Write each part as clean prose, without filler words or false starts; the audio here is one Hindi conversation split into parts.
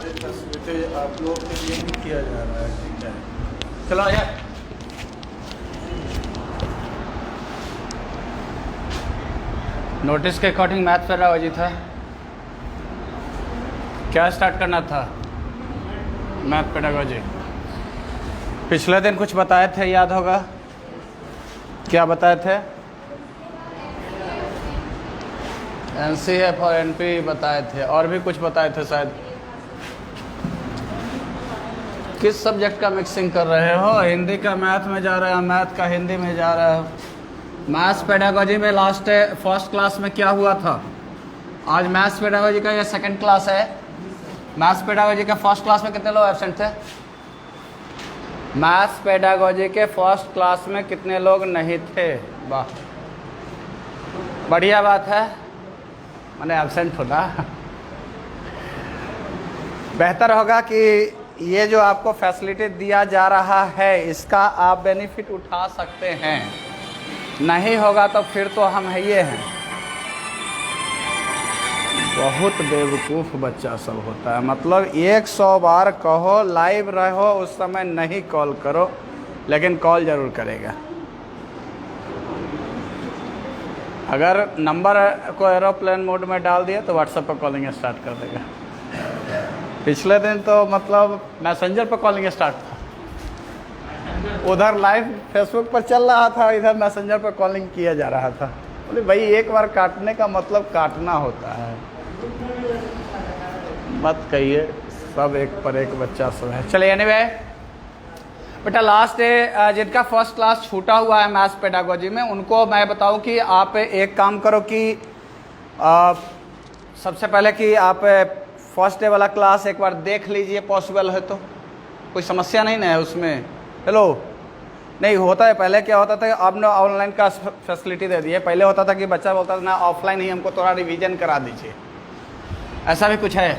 से फैसिलिटी आप लोगों के लिए भी किया जा रहा है। ठीक है, चलो यार। नोटिस के अकॉर्डिंग मैथ पेडागोजी था, क्या स्टार्ट करना था? Math pedagogy. पिछले दिन कुछ बताए थे, याद होगा क्या बताए थे? NCF और NP बताए थे, और भी कुछ बताए थे शायद। किस सब्जेक्ट का मिक्सिंग कर रहे हो? हिंदी का मैथ में जा रहा है, मैथ का हिंदी में जा रहा है। मैथ्स पेडागोजी में फर्स्ट क्लास में क्या हुआ था? आज मैथ्स पेडागोजी का ये सेकंड क्लास है। मैथ्स पेडागोजी का फर्स्ट क्लास में कितने लोग एब्सेंट थे? मैथ्स पेडागोजी के फर्स्ट क्लास में कितने लोग नहीं थे? वाह, बढ़िया बात है, मैंने एब्सेंट होना। बेहतर होगा कि ये जो आपको फैसिलिटी दिया जा रहा है इसका आप बेनिफिट उठा सकते हैं। नहीं होगा तो फिर तो हम है ये हैं। बहुत बेवकूफ़ बच्चा सब होता है। मतलब 100 बार कहो लाइव रहो उस समय नहीं कॉल करो, लेकिन कॉल ज़रूर करेगा। अगर नंबर को एरोप्लेन मोड में डाल दिया तो व्हाट्सएप पर कॉलिंग स्टार्ट कर देगा। पिछले दिन तो मतलब मैसेंजर पर कॉलिंग स्टार्ट था, उधर लाइव फेसबुक पर चल रहा था, इधर मैसेंजर पर कॉलिंग किया जा रहा था। बोले भाई एक बार काटने का मतलब काटना होता है, मत कहिए सब एक पर एक बच्चा सब है। चलिए एनीवे बेटा, लास्ट डे जिनका फर्स्ट क्लास छूटा हुआ है मैथ्स पेडागोजी में, उनको मैं बताऊं कि आप एक काम करो कि सबसे पहले कि आप फर्स्ट डे वाला क्लास एक बार देख लीजिए, पॉसिबल है तो। कोई समस्या नहीं ना है उसमें? हेलो, नहीं होता है। पहले क्या होता था, अब ना ऑनलाइन का फैसिलिटी दे दिए। पहले होता था कि बच्चा बोलता था ना ऑफलाइन ही हमको थोड़ा रिवीजन करा दीजिए। ऐसा भी कुछ है,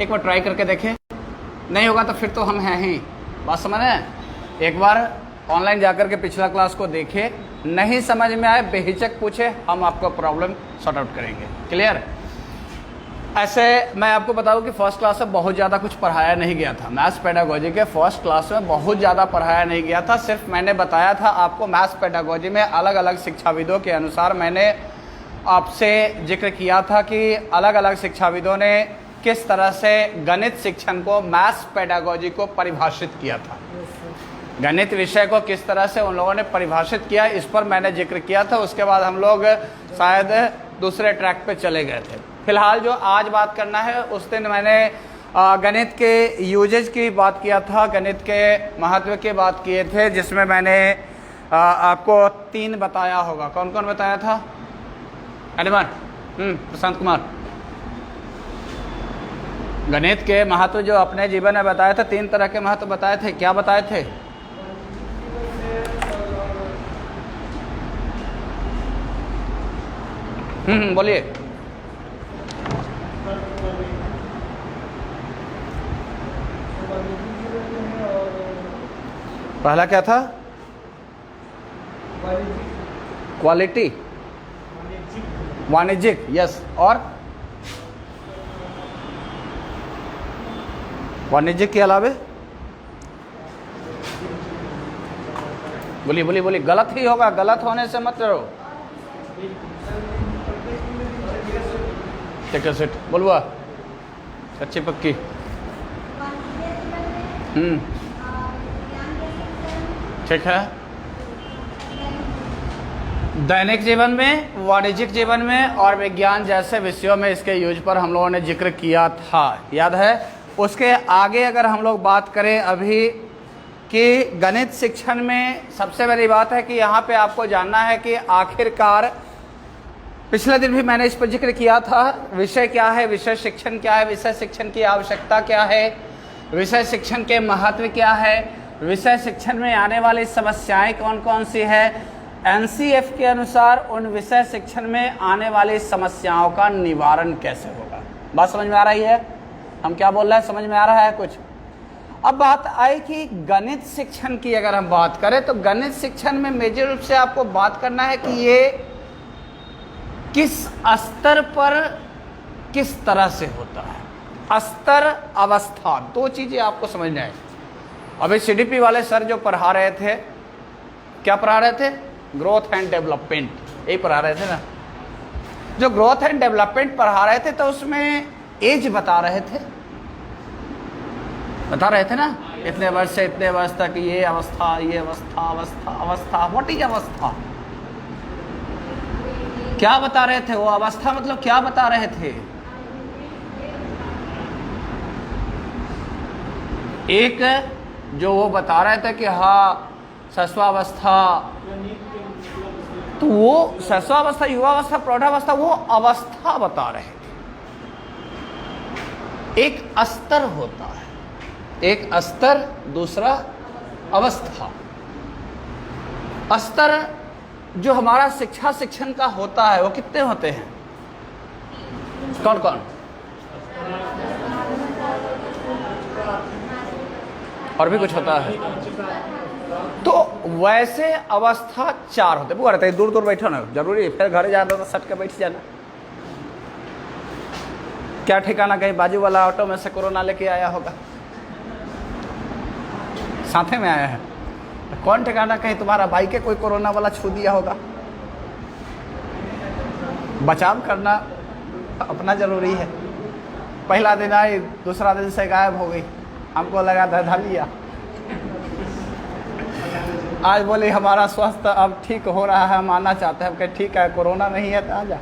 एक बार ट्राई करके देखें। नहीं होगा तो फिर तो हम हैं ही। बात समझ रहे हैं? एक बार ऑनलाइन जाकर के पिछला क्लास को देखे, नहीं समझ में आए बेहिचक पूछे, हम आपका प्रॉब्लम सॉर्ट आउट करेंगे। क्लियर? ऐसे मैं आपको बताऊं कि फर्स्ट क्लास में बहुत ज़्यादा कुछ पढ़ाया नहीं गया था। मैथ्स पेडागोजी के फर्स्ट क्लास में बहुत ज़्यादा पढ़ाया नहीं गया था। सिर्फ मैंने बताया था आपको मैथ्स पेडागोजी में अलग अलग शिक्षाविदों के अनुसार मैंने आपसे जिक्र किया था कि अलग अलग शिक्षाविदों ने किस तरह से गणित शिक्षण को, मैथ्स पेडागोजी को परिभाषित किया था। गणित विषय को किस तरह से उन लोगों ने परिभाषित किया, इस पर मैंने जिक्र किया था। उसके बाद हम लोग शायद दूसरे ट्रैक पे चले गए थे। फिलहाल जो आज बात करना है, उस दिन मैंने गणित के यूजेज की बात किया था, गणित के महत्व की बात किए थे, जिसमें मैंने आपको 3 बताया होगा। कौन कौन बताया था? एडमन, प्रशांत कुमार। गणित के महत्व जो अपने जीवन में बताए थे, 3 तरह के महत्व बताए थे। क्या बताए थे? बोलिए। पहला क्या था? क्वालिटी, वाणिज्यिक, यस। और वाणिज्यिक के अलावे बोलिए बोलिए बोलिए। गलत ही होगा, गलत होने से मत डरो। सेट बोलवा अच्छी पक्की। ठीक है। दैनिक जीवन में, वाणिज्यिक जीवन में और विज्ञान जैसे विषयों में इसके यूज पर हम लोगों ने जिक्र किया था, याद है? उसके आगे अगर हम लोग बात करें अभी कि गणित शिक्षण में सबसे बड़ी बात है कि यहाँ पे आपको जानना है कि आखिरकार, पिछले दिन भी मैंने इस पर जिक्र किया था, विषय क्या है, विषय शिक्षण क्या है, विषय शिक्षण की आवश्यकता क्या है, विषय शिक्षण के महत्व क्या है, विषय शिक्षण में आने वाली समस्याएं कौन कौन सी है। एनसीएफ के अनुसार उन विषय शिक्षण में आने वाली समस्याओं का निवारण कैसे होगा। बात समझ में आ रही है? हम क्या बोल रहे हैं, समझ में आ रहा है कुछ? अब बात आई कि गणित शिक्षण की अगर हम बात करें तो गणित शिक्षण में मेजर रूप से आपको बात करना है कि ये किस स्तर पर किस तरह से होता है। स्तर, अवस्था, दो चीजें आपको समझना है। अभी सीडीपी वाले सर जो पढ़ा रहे थे, क्या पढ़ा रहे थे? ग्रोथ एंड डेवलपमेंट, यही पढ़ा रहे थे ना। जो ग्रोथ एंड डेवलपमेंट पढ़ा रहे थे तो उसमें एज बता रहे थे ना, इतने वर्ष से इतने वर्ष तक ये अवस्था, ये अवस्था, अवस्था, अवस्था, व्हाट इज अवस्था, क्या बता रहे थे? वो अवस्था मतलब क्या बता रहे थे? एक जो वो बता रहे थे कि हाँ शैशवावस्था, तो वो शैशवावस्था, युवावस्था, प्रौढ़ावस्था, वो अवस्था बता रहे थे। एक स्तर होता है, एक स्तर, दूसरा अवस्था। स्तर जो हमारा शिक्षा शिक्षण का होता है वो कितने होते हैं? कौन कौन? और भी कुछ होता है? तो वैसे अवस्था 4 होते। वो रहते दूर दूर बैठो ना, जरूरी है फिर घर जाना तो सट के बैठ जाना। क्या ठिकाना कहीं बाजू वाला ऑटो में से कोरोना लेके आया होगा, साथे में आया है। कौन ठिकाना कहीं तुम्हारा बाइक के कोई कोरोना वाला छू दिया होगा। बचाव करना अपना जरूरी है। पहला दिन आई, दूसरा दिन से गायब हो गई, हमको लगा धधा लिया। आज बोले हमारा स्वास्थ्य अब ठीक हो रहा है, हम आना चाहते हैं। कि ठीक है, कोरोना नहीं है तो आ जा।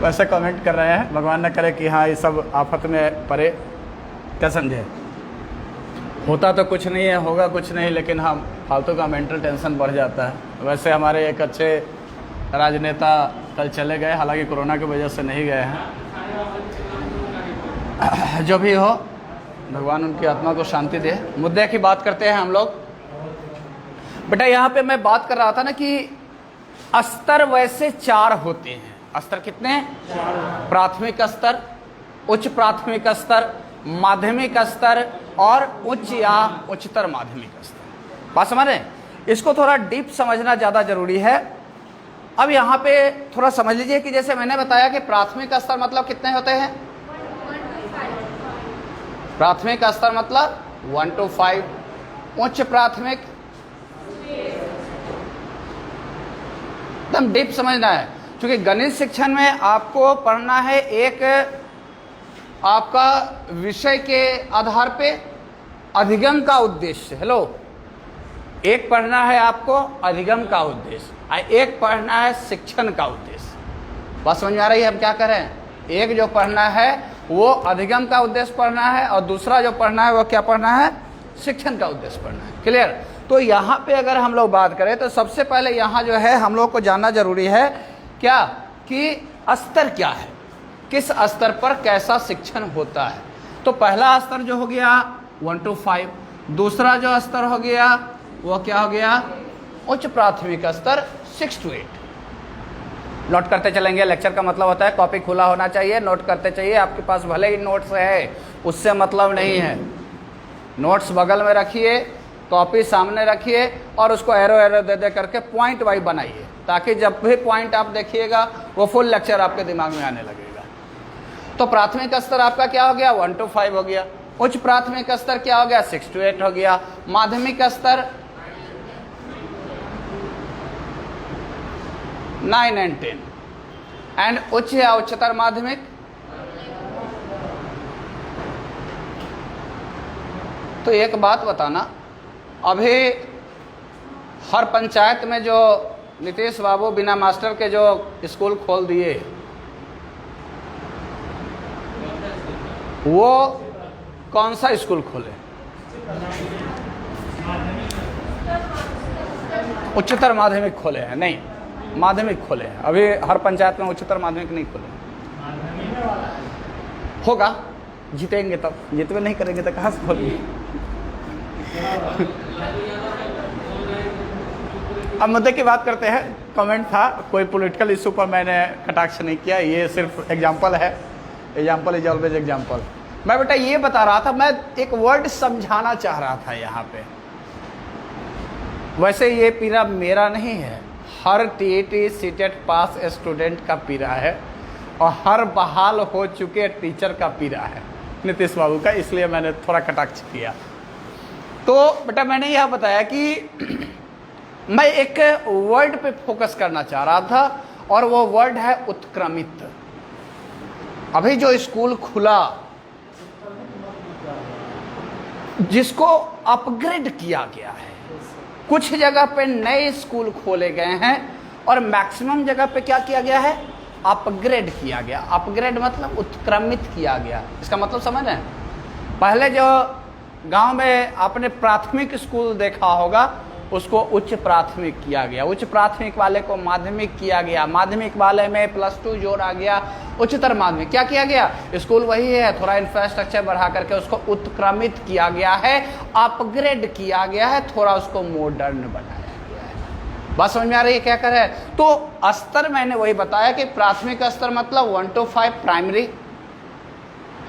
वैसे कमेंट कर रहे हैं, भगवान न करे कि हाँ ये सब आफत में पड़े, क्या समझे। होता तो कुछ नहीं है, होगा कुछ नहीं, लेकिन हम फालतू का मेंटल टेंशन बढ़ जाता है। वैसे हमारे एक अच्छे राजनेता कल चले गए, हालांकि कोरोना की वजह से नहीं गए हैं। जो भी हो, भगवान उनकी आत्मा को शांति दे। मुद्दे की बात करते हैं हम लोग। बेटा यहाँ पे मैं बात कर रहा था ना कि स्तर वैसे 4 होते हैं। स्तर कितने? प्राथमिक स्तर, उच्च प्राथमिक स्तर, माध्यमिक स्तर और उच्च या उच्चतर माध्यमिक स्तर। बात समझ रहे हैं? इसको थोड़ा डीप समझना ज़्यादा जरूरी है। अब यहाँ पे थोड़ा समझ लीजिए कि जैसे मैंने बताया कि प्राथमिक स्तर मतलब कितने होते हैं? प्राथमिक स्तर मतलब 1 to 5। उच्च प्राथमिक एकदम डीप समझना है, क्योंकि गणित शिक्षण में आपको पढ़ना है एक आपका विषय के आधार पे अधिगम का उद्देश्य। हेलो, एक पढ़ना है आपको अधिगम का उद्देश्य, एक पढ़ना है शिक्षण का उद्देश्य। बात समझ में आ रही है? हम क्या कर रहे हैं? एक जो पढ़ना है वो अधिगम का उद्देश्य पढ़ना है, और दूसरा जो पढ़ना है वो क्या पढ़ना है? शिक्षण का उद्देश्य पढ़ना है। क्लियर? तो यहाँ पे अगर हम लोग बात करें तो सबसे पहले यहाँ जो है हम लोग को जानना जरूरी है क्या, कि स्तर क्या है, किस स्तर पर कैसा शिक्षण होता है। तो पहला स्तर जो हो गया 1 to 5, दूसरा जो स्तर हो गया वो क्या हो गया? उच्च प्राथमिक स्तर 6 to 8। नोट करते चलेंगे। लेक्चर का मतलब होता है कॉपी खुला होना चाहिए, नोट करते चाहिए। आपके पास भले ही नोट्स है, उससे मतलब नहीं है। नोट्स बगल में रखिए, कॉपी सामने रखिए और उसको एरो एरो दे दे करके पॉइंट वाइज बनाइए, ताकि जब भी पॉइंट आप देखिएगा वो फुल लेक्चर आपके दिमाग में आने लगेगा। तो प्राथमिक स्तर आपका क्या हो गया? 1 to 5 हो गया। उच्च प्राथमिक स्तर क्या हो गया? 6 to 8 हो गया। माध्यमिक स्तर 9 and 10। एंड उच्च या उच्चतर माध्यमिक तो एक बात बताना, अभी हर पंचायत में जो नीतीश बाबू बिना मास्टर के जो स्कूल खोल दिए, वो कौन सा स्कूल खोले? उच्चतर माध्यमिक खोले हैं? नहीं, माध्यमिक खोले हैं। अभी हर पंचायत में उच्चतर माध्यमिक नहीं खोले। होगा, जीतेंगे तब, जितने नहीं करेंगे तो कहाँ से खोलेंगे? अब मुद्दे की बात करते हैं। कमेंट था, कोई पॉलिटिकल इशू पर मैंने कटाक्ष नहीं किया, ये सिर्फ एग्जाम्पल है। Example is always example. मैं बेटा ये बता रहा था, मैं एक वर्ड समझाना चाह रहा था यहाँ पे। वैसे ये पीरा मेरा नहीं है, हर टीईटी सीटेट पास स्टूडेंट का पीरा है। और हर बहाल हो चुके टीचर का पीरा है नीतीश बाबू का, इसलिए मैंने थोड़ा कटाक्ष किया। तो बेटा मैंने यह बताया कि मैं एक वर्ड पे फोकस करना चाह रहा था और वो वर्ड है उत्क्रमित। अभी जो स्कूल खुला जिसको अपग्रेड किया गया है, कुछ जगह पे नए स्कूल खोले गए हैं और मैक्सिमम जगह पे क्या किया गया है, अपग्रेड किया गया। अपग्रेड मतलब उत्क्रमित किया गया। इसका मतलब समझ रहे हैं? पहले जो गांव में आपने प्राथमिक स्कूल देखा होगा उसको उच्च प्राथमिक किया गया, उच्च प्राथमिक वाले को माध्यमिक किया गया, माध्यमिक वाले में +2 जोड़ा गया, उच्चतर माध्यमिक क्या किया गया, स्कूल वही है, थोड़ा इंफ्रास्ट्रक्चर बढ़ा करके उसको उत्क्रमित किया गया है, अपग्रेड किया गया है, थोड़ा उसको मॉडर्न बनाया गया है। बात समझ में आ रही है क्या कर रहा है? तो स्तर मैंने वही बताया कि प्राथमिक स्तर मतलब 1 to 5 प्राइमरी,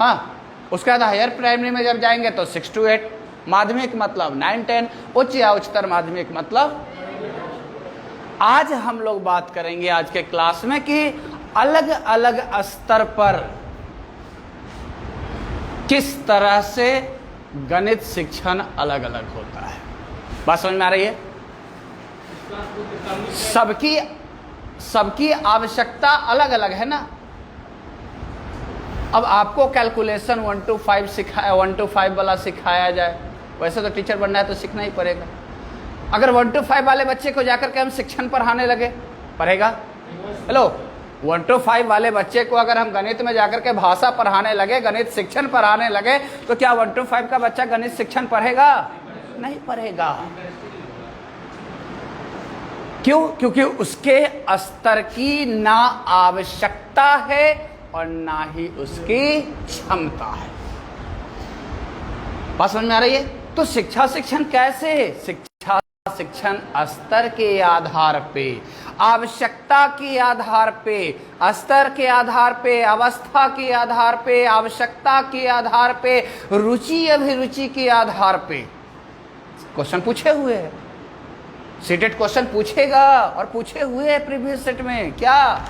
हाँ, उसके बाद हायर प्राइमरी में जब जाएंगे तो 6 to 8, माध्यमिक मतलब 9-10, उच्च या उच्चतर माध्यमिक मतलब। आज हम लोग बात करेंगे आज के क्लास में कि अलग अलग स्तर पर किस तरह से गणित शिक्षण अलग अलग होता है। बात समझ में आ रही है? सबकी आवश्यकता अलग अलग है ना। अब आपको कैलकुलेशन 1 to 5 वाला सिखाया जाए, वैसे तो टीचर बनना है तो सीखना ही पड़ेगा। अगर 1 to 5 वाले बच्चे को जाकर के हम शिक्षण पढ़ाने लगे, पढ़ेगा? हेलो, 1 to 5 वाले बच्चे को अगर हम गणित में जाकर के भाषा पढ़ाने लगे, गणित शिक्षण पढ़ाने लगे, तो क्या 1 to 5 का बच्चा गणित शिक्षण पढ़ेगा? नहीं पढ़ेगा। क्यों? क्योंकि उसके स्तर की ना आवश्यकता है और ना ही उसकी क्षमता है। बात समझ में आ रही है? तो शिक्षा शिक्षण कैसे? शिक्षा शिक्षण स्तर के आधार पे, आवश्यकता के आधार पे, स्तर के आधार पे, अवस्था के आधार पे, आवश्यकता के आधार पे, रुचि अभिरुचि के आधार पे क्वेश्चन पूछे हुए हैं। सीटेट क्वेश्चन पूछेगा और पूछे हुए हैं प्रीवियस सेट में। क्या?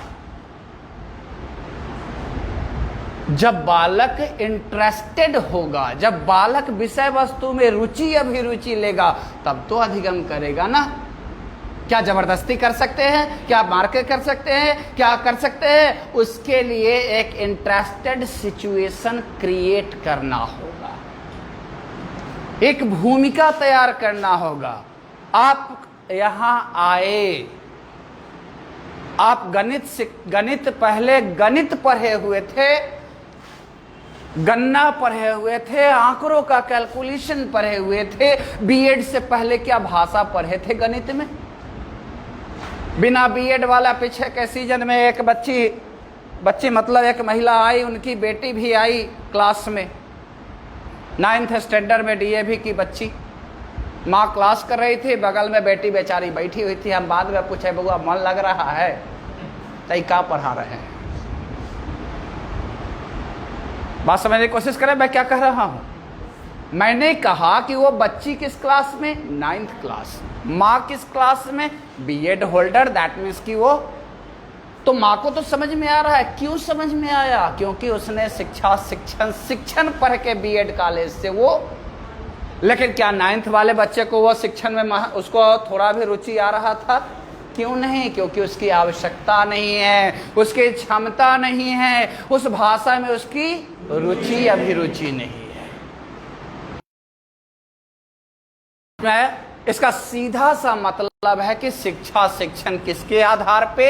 जब बालक इंटरेस्टेड होगा, जब बालक विषय वस्तु में रुचि अभिरुचि लेगा, तब तो अधिगम करेगा ना। क्या जबरदस्ती कर सकते हैं? क्या मार के कर सकते हैं? क्या कर सकते हैं? उसके लिए एक इंटरेस्टेड सिचुएशन क्रिएट करना होगा, एक भूमिका तैयार करना होगा। आप यहां आए, आप गणित पहले गणित पढ़े हुए थे, गन्ना पढ़े हुए थे, आंकड़ों का कैलकुलेशन पढ़े हुए थे। बीएड से पहले क्या भाषा पढ़े थे गणित में? बिना बीएड वाला पीछे के सीजन में एक बच्ची मतलब एक महिला आई, उनकी बेटी भी आई क्लास में, 9th स्टैंडर्ड में डीएवी की बच्ची। माँ क्लास कर रही थी, बगल में बेटी बेचारी बैठी हुई थी। हम बाद में पूछे, बउआ मन लग रहा है? तई क्या पढ़ा रहे हैं? बात समझने की कोशिश करें मैं क्या कह रहा हूं। मैंने कहा कि वो बच्ची किस क्लास में? 9th class. माँ किस क्लास में? BEd holder. दैट मीन्स कि वो, तो माँ को तो समझ में आ रहा है। क्यों समझ में आया? क्योंकि उसने शिक्षण पढ़ के बीएड कॉलेज से वो। लेकिन क्या 9th वाले बच्चे को वो शिक्षण में उसको थोड़ा भी रुचि आ रहा था? क्यों नहीं? क्योंकि उसकी आवश्यकता नहीं है, उसकी क्षमता नहीं है, उस भाषा में उसकी रुचि अभिरुचि नहीं है। इसका सीधा सा मतलब है कि शिक्षा शिक्षण किसके आधार पे?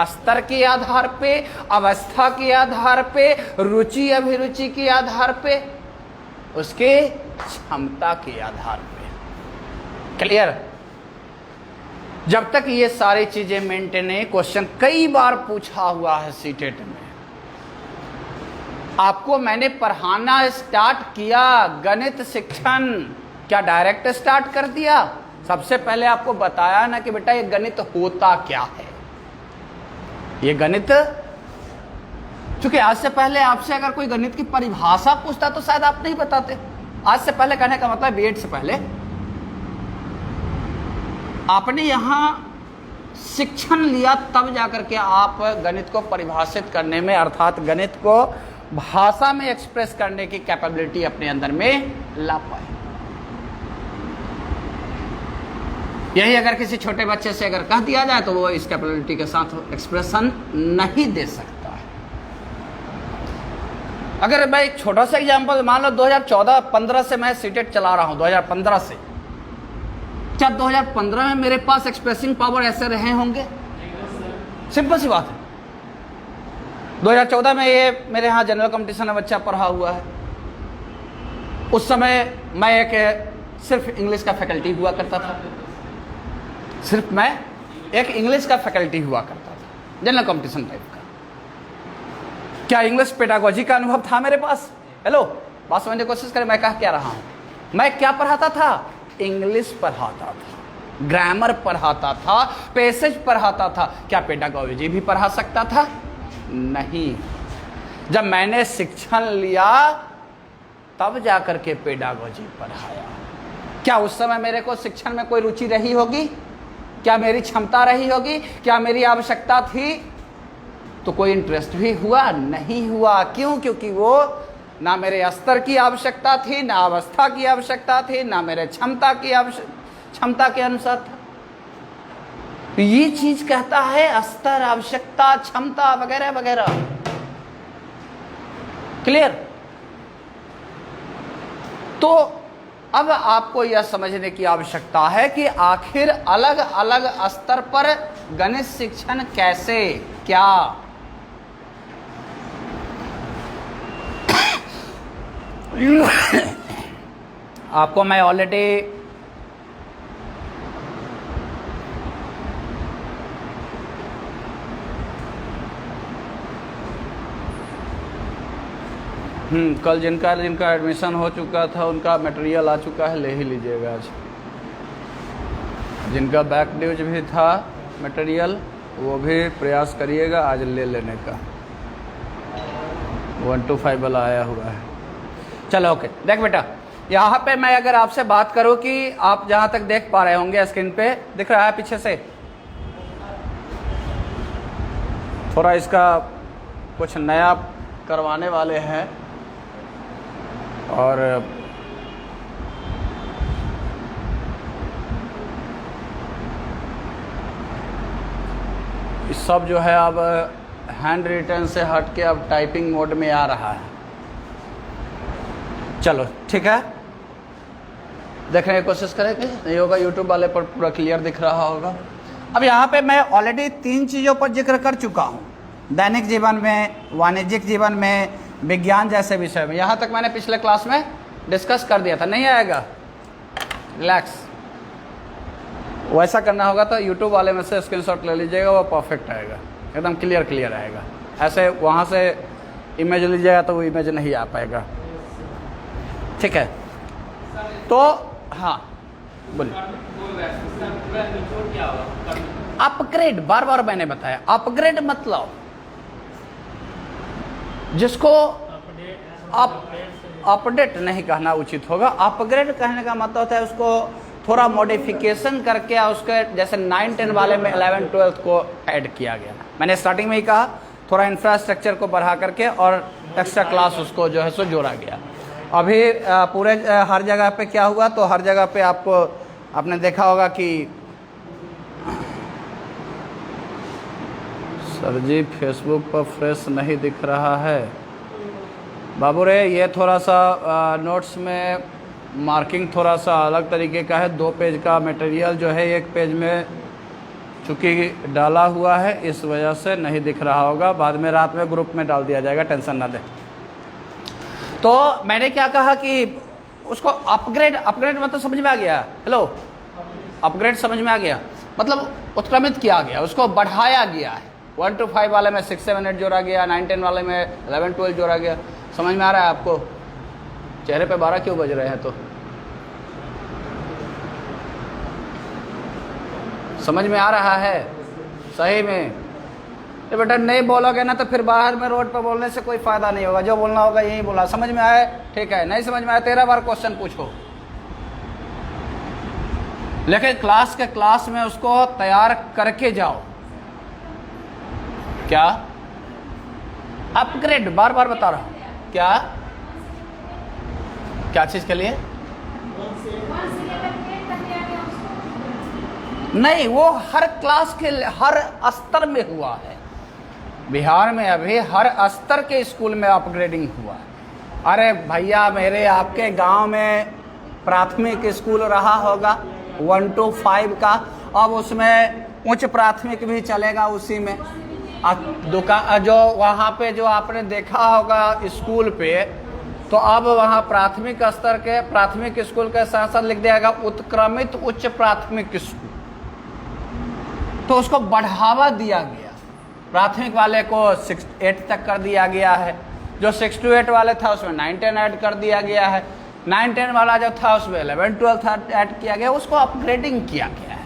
स्तर के आधार पे, अवस्था के आधार पे, रुचि अभिरुचि के आधार पे, उसके क्षमता के आधार पे। क्लियर? जब तक ये सारी चीजें मेंटेन है, क्वेश्चन कई बार पूछा हुआ है सीटेट में। आपको मैंने पढ़ाना स्टार्ट किया गणित शिक्षण, क्या डायरेक्ट स्टार्ट कर दिया? सबसे पहले आपको बताया ना कि बेटा ये गणित होता क्या है। ये गणित, चूंकि आज से पहले आपसे अगर कोई गणित की परिभाषा पूछता तो शायद आप नहीं बताते। आज से पहले कहने का मतलब बीएड से पहले आपने यहां शिक्षण लिया तब जाकर के आप गणित को परिभाषित करने में, अर्थात गणित को भाषा में एक्सप्रेस करने की कैपेबिलिटी अपने अंदर में ला पाए। यही अगर किसी छोटे बच्चे से अगर कह दिया जाए तो वो इस कैपेबिलिटी के साथ एक्सप्रेशन नहीं दे सकता है। अगर मैं एक छोटा सा एग्जांपल मान लो 2014-15 से मैं सीटेट चला रहा हूं, 2015 से, क्या 2015 में मेरे पास एक्सप्रेसिंग पावर ऐसे रहे होंगे? सिंपल सी बात है। 2014 में ये मेरे यहाँ जनरल कंपटीशन में बच्चा पढ़ा हुआ है। उस समय मैं एक सिर्फ इंग्लिश का फैकल्टी हुआ करता था, सिर्फ मैं एक इंग्लिश का फैकल्टी हुआ करता था, जनरल कंपटीशन टाइप का। क्या इंग्लिश पेडागोजी का अनुभव था मेरे पास? हेलो, बात समझने की कोशिश करें, मैं कह क्या रहा हूं। मैं क्या पढ़ाता था? इंग्लिश पढ़ाता था, ग्रामर पढ़ाता था, पैसेज पढ़ाता था। क्या पेडागोजी भी पढ़ा सकता था? नहीं। जब मैंने शिक्षण लिया तब जाकर के पेडागोजी पढ़ाया। क्या उस समय मेरे को शिक्षण में कोई रुचि रही होगी? क्या मेरी क्षमता रही होगी? क्या मेरी आवश्यकता थी? तो कोई इंटरेस्ट भी हुआ? नहीं हुआ। क्यों? क्योंकि वो ना मेरे स्तर की आवश्यकता थी, ना अवस्था की आवश्यकता थी, ना मेरे क्षमता के अनुसार था। तो ये चीज कहता है स्तर, आवश्यकता, क्षमता वगैरह वगैरह। क्लियर? तो अब आपको यह समझने की आवश्यकता है कि आखिर अलग अलग स्तर पर गणित शिक्षण कैसे, क्या। आपको मैं ऑलरेडी कल जिनका एडमिशन हो चुका था उनका मटेरियल आ चुका है, ले ही लीजिएगा आज। जिनका बैक ड्यूज भी था मटेरियल, वो भी प्रयास करिएगा आज ले लेने का। 1 to 5 वाला आया हुआ है। चलो ओके, देख बेटा, यहाँ पे मैं अगर आपसे बात करूँ कि आप जहाँ तक देख पा रहे होंगे स्क्रीन पे दिख रहा है पीछे से, थोड़ा इसका कुछ नया करवाने वाले हैं और इस सब जो है अब हैंड रिटन से हट के अब टाइपिंग मोड में आ रहा है। चलो ठीक है, देखने की कोशिश करेंगे। नहीं होगा यूट्यूब वाले पर पूरा क्लियर दिख रहा होगा। अब यहाँ पे मैं ऑलरेडी 3 चीज़ों पर जिक्र कर चुका हूँ, दैनिक जीवन में, वाणिज्यिक जीवन में, विज्ञान जैसे विषय में। यहाँ तक मैंने पिछले क्लास में डिस्कस कर दिया था। नहीं आएगा, रिलैक्स। वैसा करना होगा तो यूट्यूब वाले में से स्क्रीनशॉट ले लीजिएगा, वो परफेक्ट आएगा, एकदम क्लियर आएगा। ऐसे वहाँ से इमेज लीजिएगा तो वो इमेज नहीं आ पाएगा। ठीक है, तो हाँ बोलिए। अपग्रेड, बार बार मैंने बताया, अपग्रेड मतलब जिसको अपडेट नहीं कहना उचित होगा। अपग्रेड कहने का मतलब होता है उसको थोड़ा मॉडिफिकेशन करके उसके जैसे 9-10 वाले में 11-12 को ऐड किया गया। मैंने स्टार्टिंग में ही कहा, थोड़ा इंफ्रास्ट्रक्चर को बढ़ा करके और एक्स्ट्रा क्लास उसको जो है सो जोड़ा गया। अभी पूरे हर जगह पे क्या हुआ, तो हर जगह पे आपको आपने देखा होगा कि सर जी फेसबुक पर फ्रेश नहीं दिख रहा है बाबू रे। ये थोड़ा सा नोट्स में मार्किंग थोड़ा सा अलग तरीके का है। 2 पेज का मटेरियल जो है 1 पेज में चूँकि डाला हुआ है, इस वजह से नहीं दिख रहा होगा। बाद में रात में ग्रुप में डाल दिया जाएगा, टेंशन ना दें। तो मैंने क्या कहा कि उसको अपग्रेड मतलब समझ में आ गया? हेलो, अपग्रेड समझ में आ गया मतलब उत्क्रमित किया गया, उसको बढ़ाया गया है। 1 to 5 वाले में 6-7-8 जोड़ा गया, 9-10 वाले में 11-12 जोड़ा गया। समझ में आ रहा है आपको? चेहरे पे 12 क्यों बज रहे हैं? तो समझ में आ रहा है सही में? तो बेटा नहीं बोलोगे ना तो फिर बाहर में रोड पर बोलने से कोई फायदा नहीं होगा। जो बोलना होगा यही बोला। समझ में आए? ठीक है। नहीं समझ में आया 13 बार क्वेश्चन पूछो। लेकिन क्लास में उसको तैयार करके जाओ। क्या अपग्रेड, बार बार बता रहा हूं, क्या चीज के लिए? नहीं, वो हर क्लास के हर स्तर में हुआ है। बिहार में अभी हर स्तर के स्कूल में अपग्रेडिंग हुआ है। अरे भैया मेरे, आपके गांव में प्राथमिक स्कूल रहा होगा 1 to 5 का, अब उसमें उच्च प्राथमिक भी चलेगा उसी में। दुकान जो वहाँ पे जो आपने देखा होगा स्कूल पे, तो अब वहाँ प्राथमिक स्तर के प्राथमिक स्कूल के साथ साथ लिख दिया गया उत्क्रमित उच्च प्राथमिक स्कूल। तो उसको बढ़ावा दिया गया। प्राथमिक वाले को 6-8 तक कर दिया गया है, जो 6 to 8 वाले था उसमें 9-10 ऐड कर दिया गया है, 9-10 वाला जो था उसमें 11-12 ऐड किया गया, उसको अपग्रेडिंग किया गया है।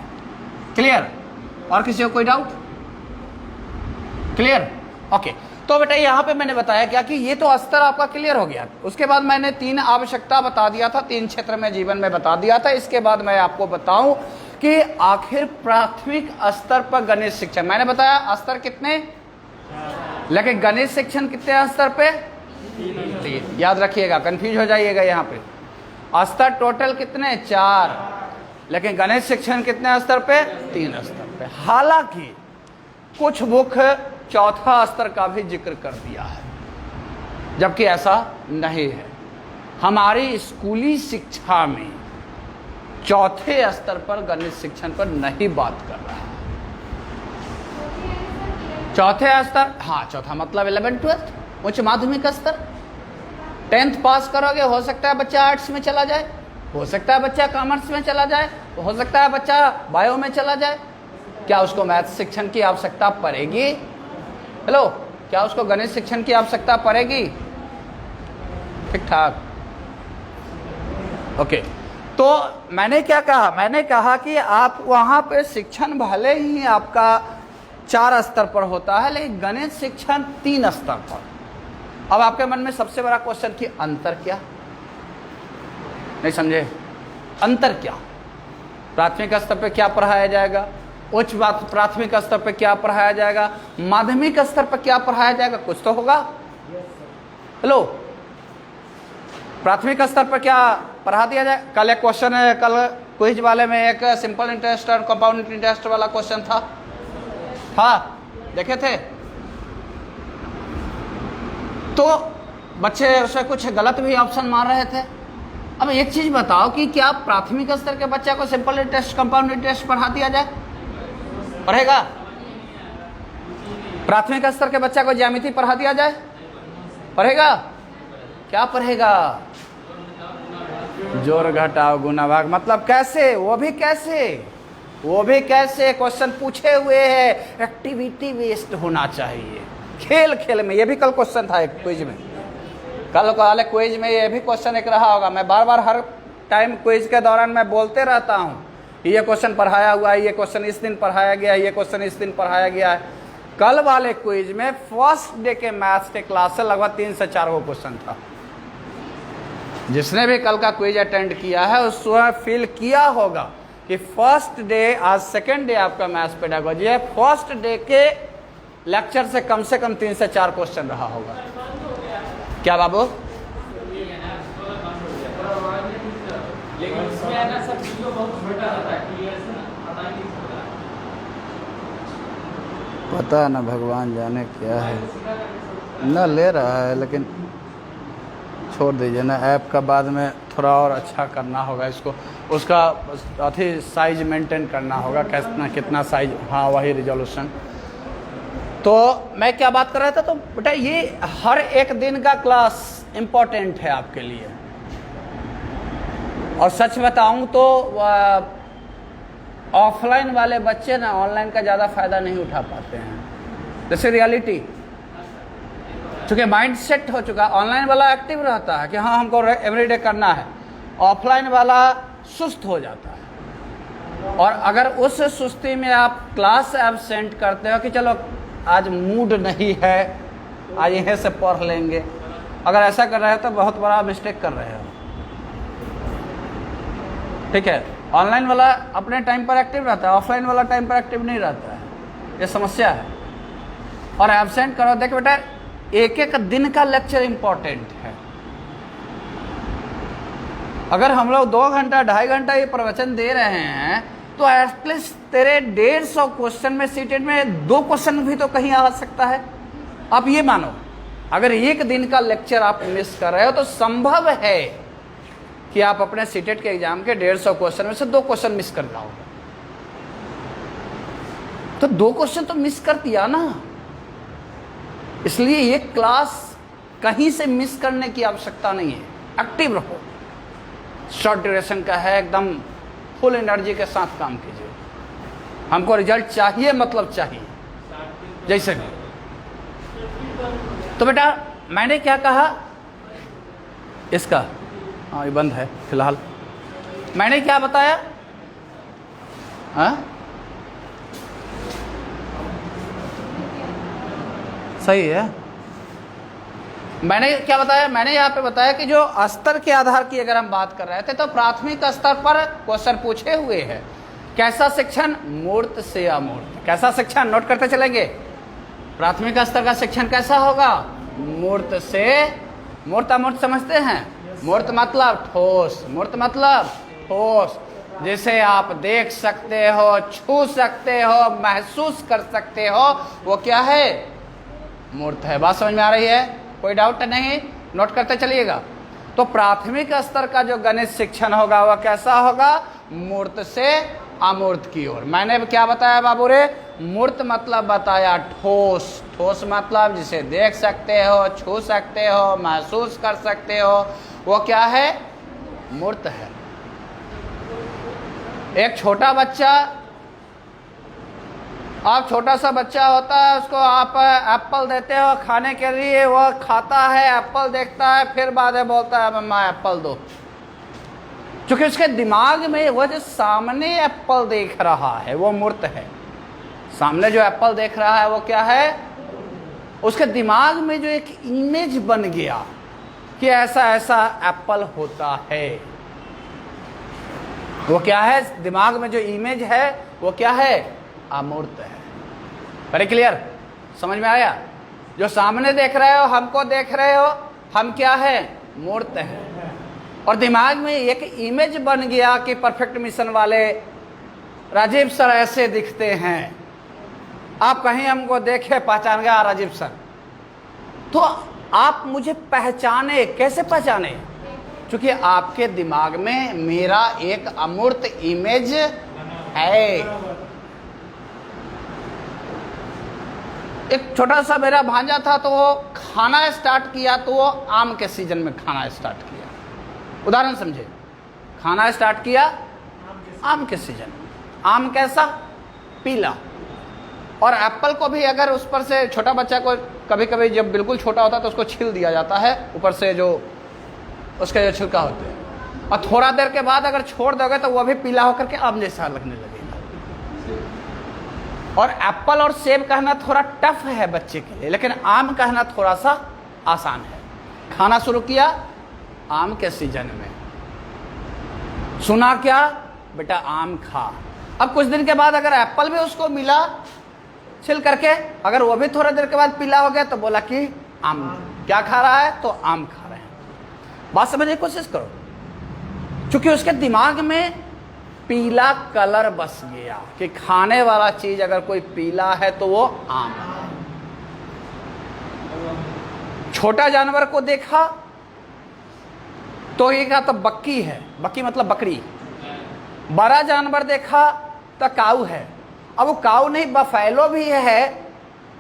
क्लियर? और किसी को कोई डाउट? क्लियर? ओके। तो बेटा यहाँ पे मैंने बताया क्या कि ये तो स्तर आपका क्लियर हो गया। उसके बाद मैंने 3 आवश्यकता बता दिया था, 3 क्षेत्र में जीवन में बता दिया था। इसके बाद मैं आपको बताऊं कि आखिर प्राथमिक स्तर पर गणित शिक्षण, मैंने बताया स्तर कितने, लेकिन गणित शिक्षण कितने स्तर पे? 3। याद रखिएगा, कंफ्यूज हो जाइएगा यहाँ पे। स्तर टोटल कितने? 4, लेकिन गणित शिक्षण कितने स्तर पे? 3 स्तर पे। हालांकि कुछ बुक 4था स्तर का भी जिक्र कर दिया है, जबकि ऐसा नहीं है। हमारी स्कूली शिक्षा में 4थे स्तर पर गणित शिक्षण पर नहीं बात कर रहा है। 4थे स्तर, हाँ, चौथा मतलब 11-12 उच्च माध्यमिक स्तर। 10th पास करोगे, हो सकता है बच्चा आर्ट्स में चला जाए, हो सकता है बच्चा कॉमर्स में चला जाए, हो सकता है बच्चा बायो में चला जाए। क्या उसको मैथ शिक्षण की आवश्यकता पड़ेगी? हेलो, क्या उसको गणित शिक्षण की आवश्यकता पड़ेगी? ठीक ठाक, ओके। तो मैंने क्या कहा? मैंने कहा कि आप वहाँ पे शिक्षण भले ही आपका 4 स्तर पर होता है, लेकिन गणित शिक्षण 3 स्तर पर। अब आपके मन में सबसे बड़ा क्वेश्चन कि अंतर क्या? नहीं समझे? अंतर क्या? प्राथमिक स्तर पे क्या पढ़ाया जाएगा, उच्च प्राथमिक स्तर पे क्या पढ़ाया जाएगा, माध्यमिक स्तर पर क्या पढ़ाया जाएगा? कुछ तो होगा। हेलो, प्राथमिक स्तर पर क्या पढ़ा दिया जाए? कल एक क्वेश्चन है, कल क्विज वाले में एक सिंपल इंटरेस्ट और कंपाउंड इंटरेस्ट वाला क्वेश्चन था, देखे थे? तो बच्चे उसमें कुछ गलत भी ऑप्शन मार रहे थे। अब एक चीज बताओ कि क्या प्राथमिक स्तर के बच्चा को सिंपल इंटरेस्ट कंपाउंड इंटरेस्ट पढ़ा दिया जाए? पढ़ेगा? प्राथमिक स्तर के बच्चा को ज्यामिति पढ़ा दिया जाए? पढ़ेगा? क्या पढ़ेगा? जोड़ घटाव गुणा भाग, मतलब कैसे? वो भी कैसे? क्वेश्चन पूछे हुए है, एक्टिविटी बेस्ड होना चाहिए, खेल खेल में। ये भी कल क्वेश्चन था एक क्विज में, कल वाले क्विज में ये भी क्वेश्चन एक रहा होगा। मैं बार बार हर टाइम क्विज के दौरान मैं बोलते रहता हूँ, ये क्वेश्चन पढ़ाया हुआ है, ये क्वेश्चन इस दिन पढ़ाया गया है, ये क्वेश्चन इस दिन पढ़ाया गया है। कल वाले क्विज में फर्स्ट डे के मैथ्स के क्लास से लगभग 3 से 4 वो क्वेश्चन था। जिसने भी कल का क्विज अटेंड किया है उसने फील किया होगा कि फर्स्ट डे, आज सेकेंड डे आपका मैथ्स पेडागोजी है, फर्स्ट डे के लेक्चर से कम 3 से 4 क्वेश्चन रहा होगा। क्या बाबू? लेकिन इसमें है ना सब वीडियो बहुत छोटा रहता है, क्लियर से पता नहीं चलता। पता ना, भगवान जाने क्या है, ना ले रहा है, लेकिन छोड़ दीजिए ना। ऐप का बाद में थोड़ा और अच्छा करना होगा इसको, उसका अथी साइज मेंटेन करना होगा, कितना साइज, हाँ वही रिजोल्यूशन। तो मैं क्या बात कर रहा था? तो बेटा ये हर एक दिन का क्लास इम्पोर्टेंट है आपके लिए। और सच बताऊं तो ऑफलाइन वाले बच्चे ना ऑनलाइन का ज़्यादा फायदा नहीं उठा पाते हैं। जैसे रियलिटी, चूँकि माइंड सेट हो चुका, ऑनलाइन वाला एक्टिव रहता है कि हाँ हमको एवरीडे करना है, ऑफलाइन वाला सुस्त हो जाता है। और अगर उस सुस्ती में आप क्लास एब्सेंट करते हो कि चलो आज मूड नहीं है, आज यहीं से पढ़ लेंगे, अगर ऐसा कर रहे हो तो बहुत बड़ा मिस्टेक कर रहे हो। ठीक है। ऑनलाइन वाला अपने टाइम पर एक्टिव रहता है, ऑफलाइन वाला टाइम पर एक्टिव नहीं रहता है, ये समस्या है। और एब्सेंट करो। देख बेटा, एक एक दिन का लेक्चर इंपॉर्टेंट है। अगर हम लोग 2 घंटा 2.5 घंटा ये प्रवचन दे रहे हैं तो एटलीस्ट तेरे 150 क्वेश्चन में सीटेट में 2 क्वेश्चन भी तो कहीं आ सकता है। आप ये मानो, अगर एक दिन का लेक्चर आप मिस कर रहे हो तो संभव है कि आप अपने सीटेट के एग्जाम के 150 क्वेश्चन में से 2 क्वेश्चन मिस कर जाओगे। तो 2 क्वेश्चन तो मिस कर दिया ना। इसलिए ये क्लास कहीं से मिस करने की आवश्यकता नहीं है। एक्टिव रहो, शॉर्ट ड्यूरेशन का है, एकदम फुल एनर्जी के साथ काम कीजिए। हमको रिजल्ट चाहिए, मतलब चाहिए जैसे भी। तो बेटा मैंने क्या कहा, इसका हाँ ये बंद है फिलहाल। मैंने क्या बताया, हाँ सही है। मैंने क्या बताया, मैंने यहाँ पे बताया कि जो स्तर के आधार की अगर हम बात कर रहे थे तो प्राथमिक स्तर पर क्वेश्चन पूछे हुए हैं। कैसा शिक्षण, मूर्त से अमूर्त। कैसा शिक्षण, नोट करते चलेंगे। प्राथमिक स्तर का शिक्षण कैसा होगा, मूर्त से, मूर्त अमूर्त समझते हैं। मूर्त मतलब ठोस, मूर्त मतलब ठोस, जिसे आप देख सकते हो, छू सकते हो, महसूस कर सकते हो, वो क्या है, मूर्त है। बात समझ में आ रही है, कोई डाउट नहीं, नोट करते चलिएगा। तो प्राथमिक स्तर का जो गणित शिक्षण होगा वह कैसा होगा, मूर्त से अमूर्त की ओर। मैंने क्या बताया बाबू रे, मूर्त मतलब बताया ठोस, ठोस मतलब जिसे देख सकते हो, छू सकते हो, महसूस कर सकते हो, वो क्या है, मूर्त है। एक छोटा बच्चा, आप छोटा सा बच्चा होता है, उसको आप एप्पल देते हो खाने के लिए, वह खाता है, एप्पल देखता है, फिर बाद में बोलता है मम्मा एप्पल दो। क्योंकि उसके दिमाग में वह जो सामने एप्पल देख रहा है वो मूर्त है। सामने जो एप्पल देख रहा है वो क्या है, उसके दिमाग में जो एक इमेज बन गया कि ऐसा ऐसा एप्पल होता है, वो क्या है, दिमाग में जो इमेज है वो क्या है, अमूर्त है। वेरी क्लियर, समझ में आया। जो सामने देख रहे हो, हमको देख रहे हो, हम क्या है, मूर्त है। और दिमाग में एक इमेज बन गया कि परफेक्ट मिशन वाले राजीव सर ऐसे दिखते हैं। आप कहीं हमको देखे, पहचान गया राजीव सर, तो आप मुझे पहचाने। कैसे पहचाने, क्योंकि आपके दिमाग में मेरा एक अमूर्त इमेज है। एक छोटा सा मेरा भांजा था, तो वो खाना स्टार्ट किया, तो वो आम के सीजन में खाना स्टार्ट किया। उदाहरण समझे, खाना स्टार्ट किया आम के सीजन। आम कैसा, पीला। और एप्पल को भी अगर उस पर से छोटा बच्चा को कभी कभी जब बिल्कुल छोटा होता है तो उसको छील दिया जाता है, ऊपर से जो उसके जो छिलका होते हैं, और थोड़ा देर के बाद अगर छोड़ दोगे तो वह भी पीला होकर के आम जैसा लगने लगेगा। और एप्पल और सेब कहना थोड़ा टफ है बच्चे के लिए, लेकिन आम कहना थोड़ा सा आसान है। खाना शुरू किया आम के सीजन में, सुना क्या बेटा, आम खा। अब कुछ दिन के बाद अगर एप्पल भी उसको मिला छिल करके, अगर वो भी थोड़ा देर के बाद पीला हो गया तो बोला कि आम क्या खा रहा है, तो आम खा रहे हैं। बात समझने की कोशिश करो, क्योंकि उसके दिमाग में पीला कलर बस गया कि खाने वाला चीज अगर कोई पीला है तो वो आम है। छोटा जानवर को देखा तो ये कहा तो बक्की है, बक्की मतलब बकरी। बड़ा जानवर देखा तो काऊ है। अब वो काऊ नहीं, बफैलो भी है,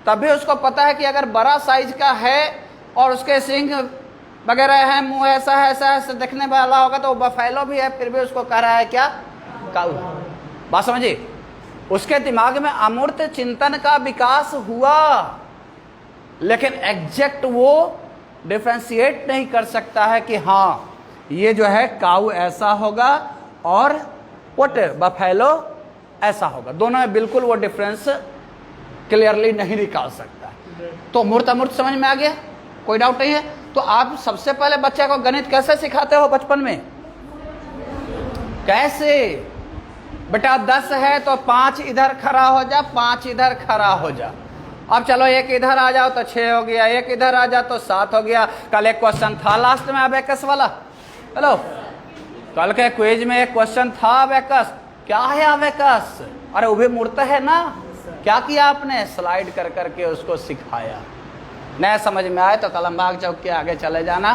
तभी उसको पता है कि अगर बड़ा साइज का है और उसके सींग वगैरह है, मुंह ऐसा है, ऐसा देखने वाला होगा, तो वो बफैलो भी है, फिर भी उसको कह रहा है क्या, काऊ है। बात समझिए, उसके दिमाग में अमूर्त चिंतन का विकास हुआ, लेकिन एग्जैक्ट वो डिफ्रेंशिएट नहीं कर सकता है कि हाँ ये जो है काऊ ऐसा होगा और व्हाट बफैलो ऐसा होगा। दोनों में बिल्कुल वो डिफरेंस क्लियरली नहीं निकाल सकता। तो मूर्त अमूर्त समझ में आ गया, कोई डाउट नहीं है। तो आप सबसे पहले बच्चे को गणित कैसे सिखाते हो बचपन में, कैसे बेटा 10 है तो 5 इधर खड़ा हो जा, 5 इधर खड़ा हो जा। अब चलो एक इधर आ जाओ तो 6 हो गया, एक इधर आ जाओ तो 7 हो गया। कल एक क्वेश्चन था लास्ट में अबेकस वाला, हेलो, कल के क्विज में एक क्वेश्चन था अबेकस। क्या है अबेकस? अरे वो भी मुड़ता है ना। क्या किया आपने? स्लाइड कर करके उसको सिखाया। नया समझ में आए तो कलमबाग चौक के आगे चले जाना,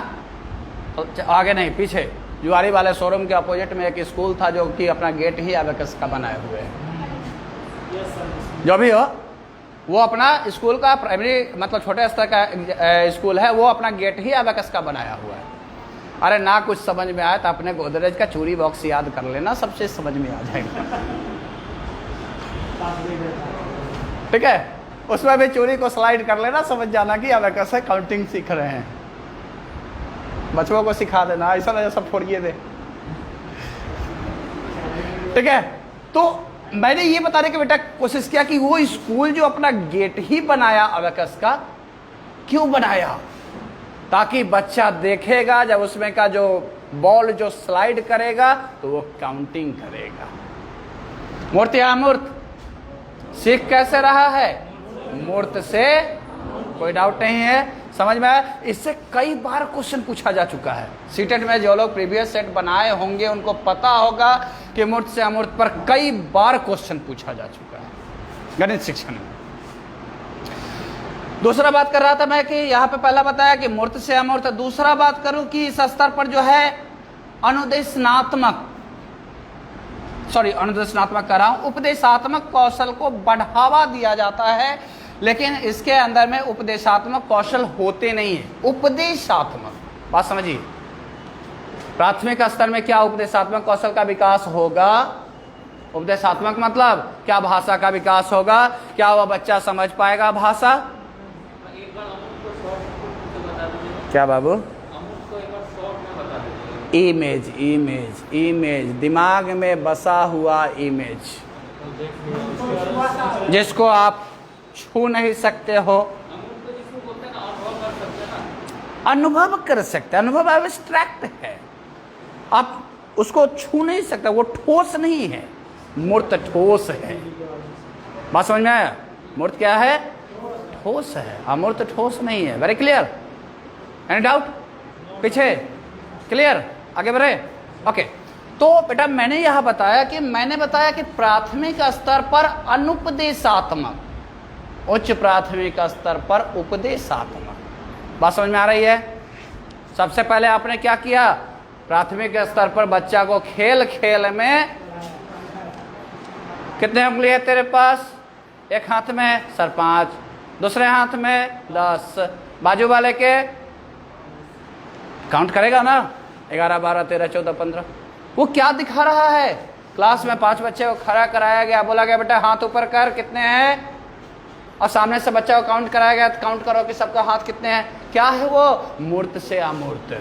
आगे नहीं पीछे, जुआरी वाले शोरूम के अपोजिट में एक स्कूल था जो कि अपना गेट ही अबेकस का बनाए हुए है। जो भी हो, वो अपना स्कूल का प्राइमरी मतलब छोटे स्तर का स्कूल है, वो अपना गेट ही अबेकस का बनाया हुआ है। अरे ना कुछ समझ में आए तो अपने गोदरेज का चूड़ी बॉक्स याद कर लेना, सबसे समझ में आ जाएगा। ठीक है, उसमें भी चूड़ी को स्लाइड कर लेना, समझ जाना कि अबेकस से काउंटिंग सीख रहे हैं। बच्चों को सिखा देना, ऐसा ना सब फोड़िए दे। ठीक है, तो मैंने ये बताने की बेटा कोशिश किया कि वो स्कूल जो अपना गेट ही बनाया अबेकस का, क्यों बनाया? ताकि बच्चा देखेगा जब उसमें का जो बॉल जो स्लाइड करेगा तो वो काउंटिंग करेगा। मूर्त या अमूर्त? सीख कैसे रहा है? मूर्त से, कोई डाउट नहीं है, समझ में आया? इससे कई बार क्वेश्चन पूछा जा चुका है सीटेट में। जो लोग प्रीवियस सेट बनाए होंगे उनको पता होगा कि मूर्त से अमूर्त पर कई बार क्वेश्चन पूछा जा चुका है गणित शिक्षण में। दूसरा बात कर रहा था मैं कि यहाँ पे पहला बताया कि मूर्त से अमूर्त। दूसरा बात करूं कि इस स्तर पर जो है अनुदेशनात्मक कर रहा हूं, उपदेशात्मक कौशल को बढ़ावा दिया जाता है, लेकिन इसके अंदर में उपदेशात्मक कौशल होते नहीं है। उपदेशात्मक बात समझिए, प्राथमिक स्तर में क्या उपदेशात्मक कौशल का विकास होगा? उपदेशात्मक मतलब क्या भाषा का विकास होगा? क्या वह बच्चा समझ पाएगा भाषा? क्या बाबू? इमेज, इमेज, इमेज, दिमाग में बसा हुआ इमेज जिसको आप छू नहीं सकते हो, अनुभव कर सकते। अनुभव एब्स्ट्रैक्ट है, आप उसको छू नहीं सकते, वो ठोस नहीं है। मूर्त ठोस है। बात समझ में आया? मूर्त क्या है? ठोस है, अमूर्त ठोस नहीं है। Very clear? Any doubt? पीछे क्लियर? आगे बढ़े? ओके। तो बेटा मैंने यह बताया कि प्राथमिक स्तर पर अनुपदेशात्मक, उच्च प्राथमिक स्तर पर उपदेशात्मक। बात समझ में आ रही है? सबसे पहले आपने क्या किया? प्राथमिक स्तर पर बच्चा को खेल खेल में, कितने उंगली है तेरे पास? एक हाथ में सर 5, दूसरे हाथ में 10, बाजू वाले के काउंट करेगा ना, 11, 12, 13, 14, 15। वो क्या दिखा रहा है? क्लास में 5 बच्चे को खड़ा कराया गया, बोला गया बेटा हाथ ऊपर कर, कितने हैं? और सामने से बच्चा को काउंट कराया गया, काउंट करो कि सबका हाथ कितने हैं। क्या है वो? मूर्त से अमूर्त।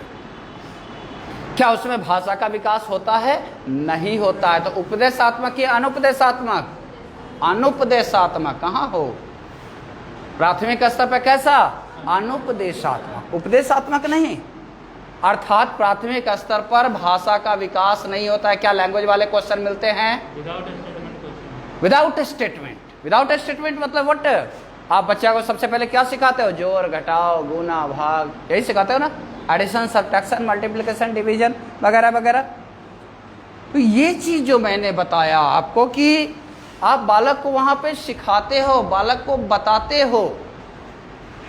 क्या उसमें भाषा का विकास होता है? नहीं होता है। तो उपदेशात्मक या अनुपदेशात्मक? अनुपदेशात्मक। कहाँ हो? प्राथमिक स्तर पर कैसा? अनुपदेशात्मक, उपदेशात्मक नहीं। अर्थात प्राथमिक स्तर पर भाषा का विकास नहीं होता है। क्या लैंग्वेज वाले क्वेश्चन मिलते हैं? Without statement. विदाउट स्टेटमेंट मतलब व्हाट? आप बच्चा को सबसे पहले क्या सिखाते हो? जोड़, घटाओ, गुना, भाग, यही सिखाते हो ना? एडिशन, सब्ट्रैक्शन, मल्टीप्लिकेशन, डिवीजन वगैरह वगैरह। तो ये चीज जो मैंने बताया आपको कि आप बालक को वहां पे सिखाते हो, बालक को बताते हो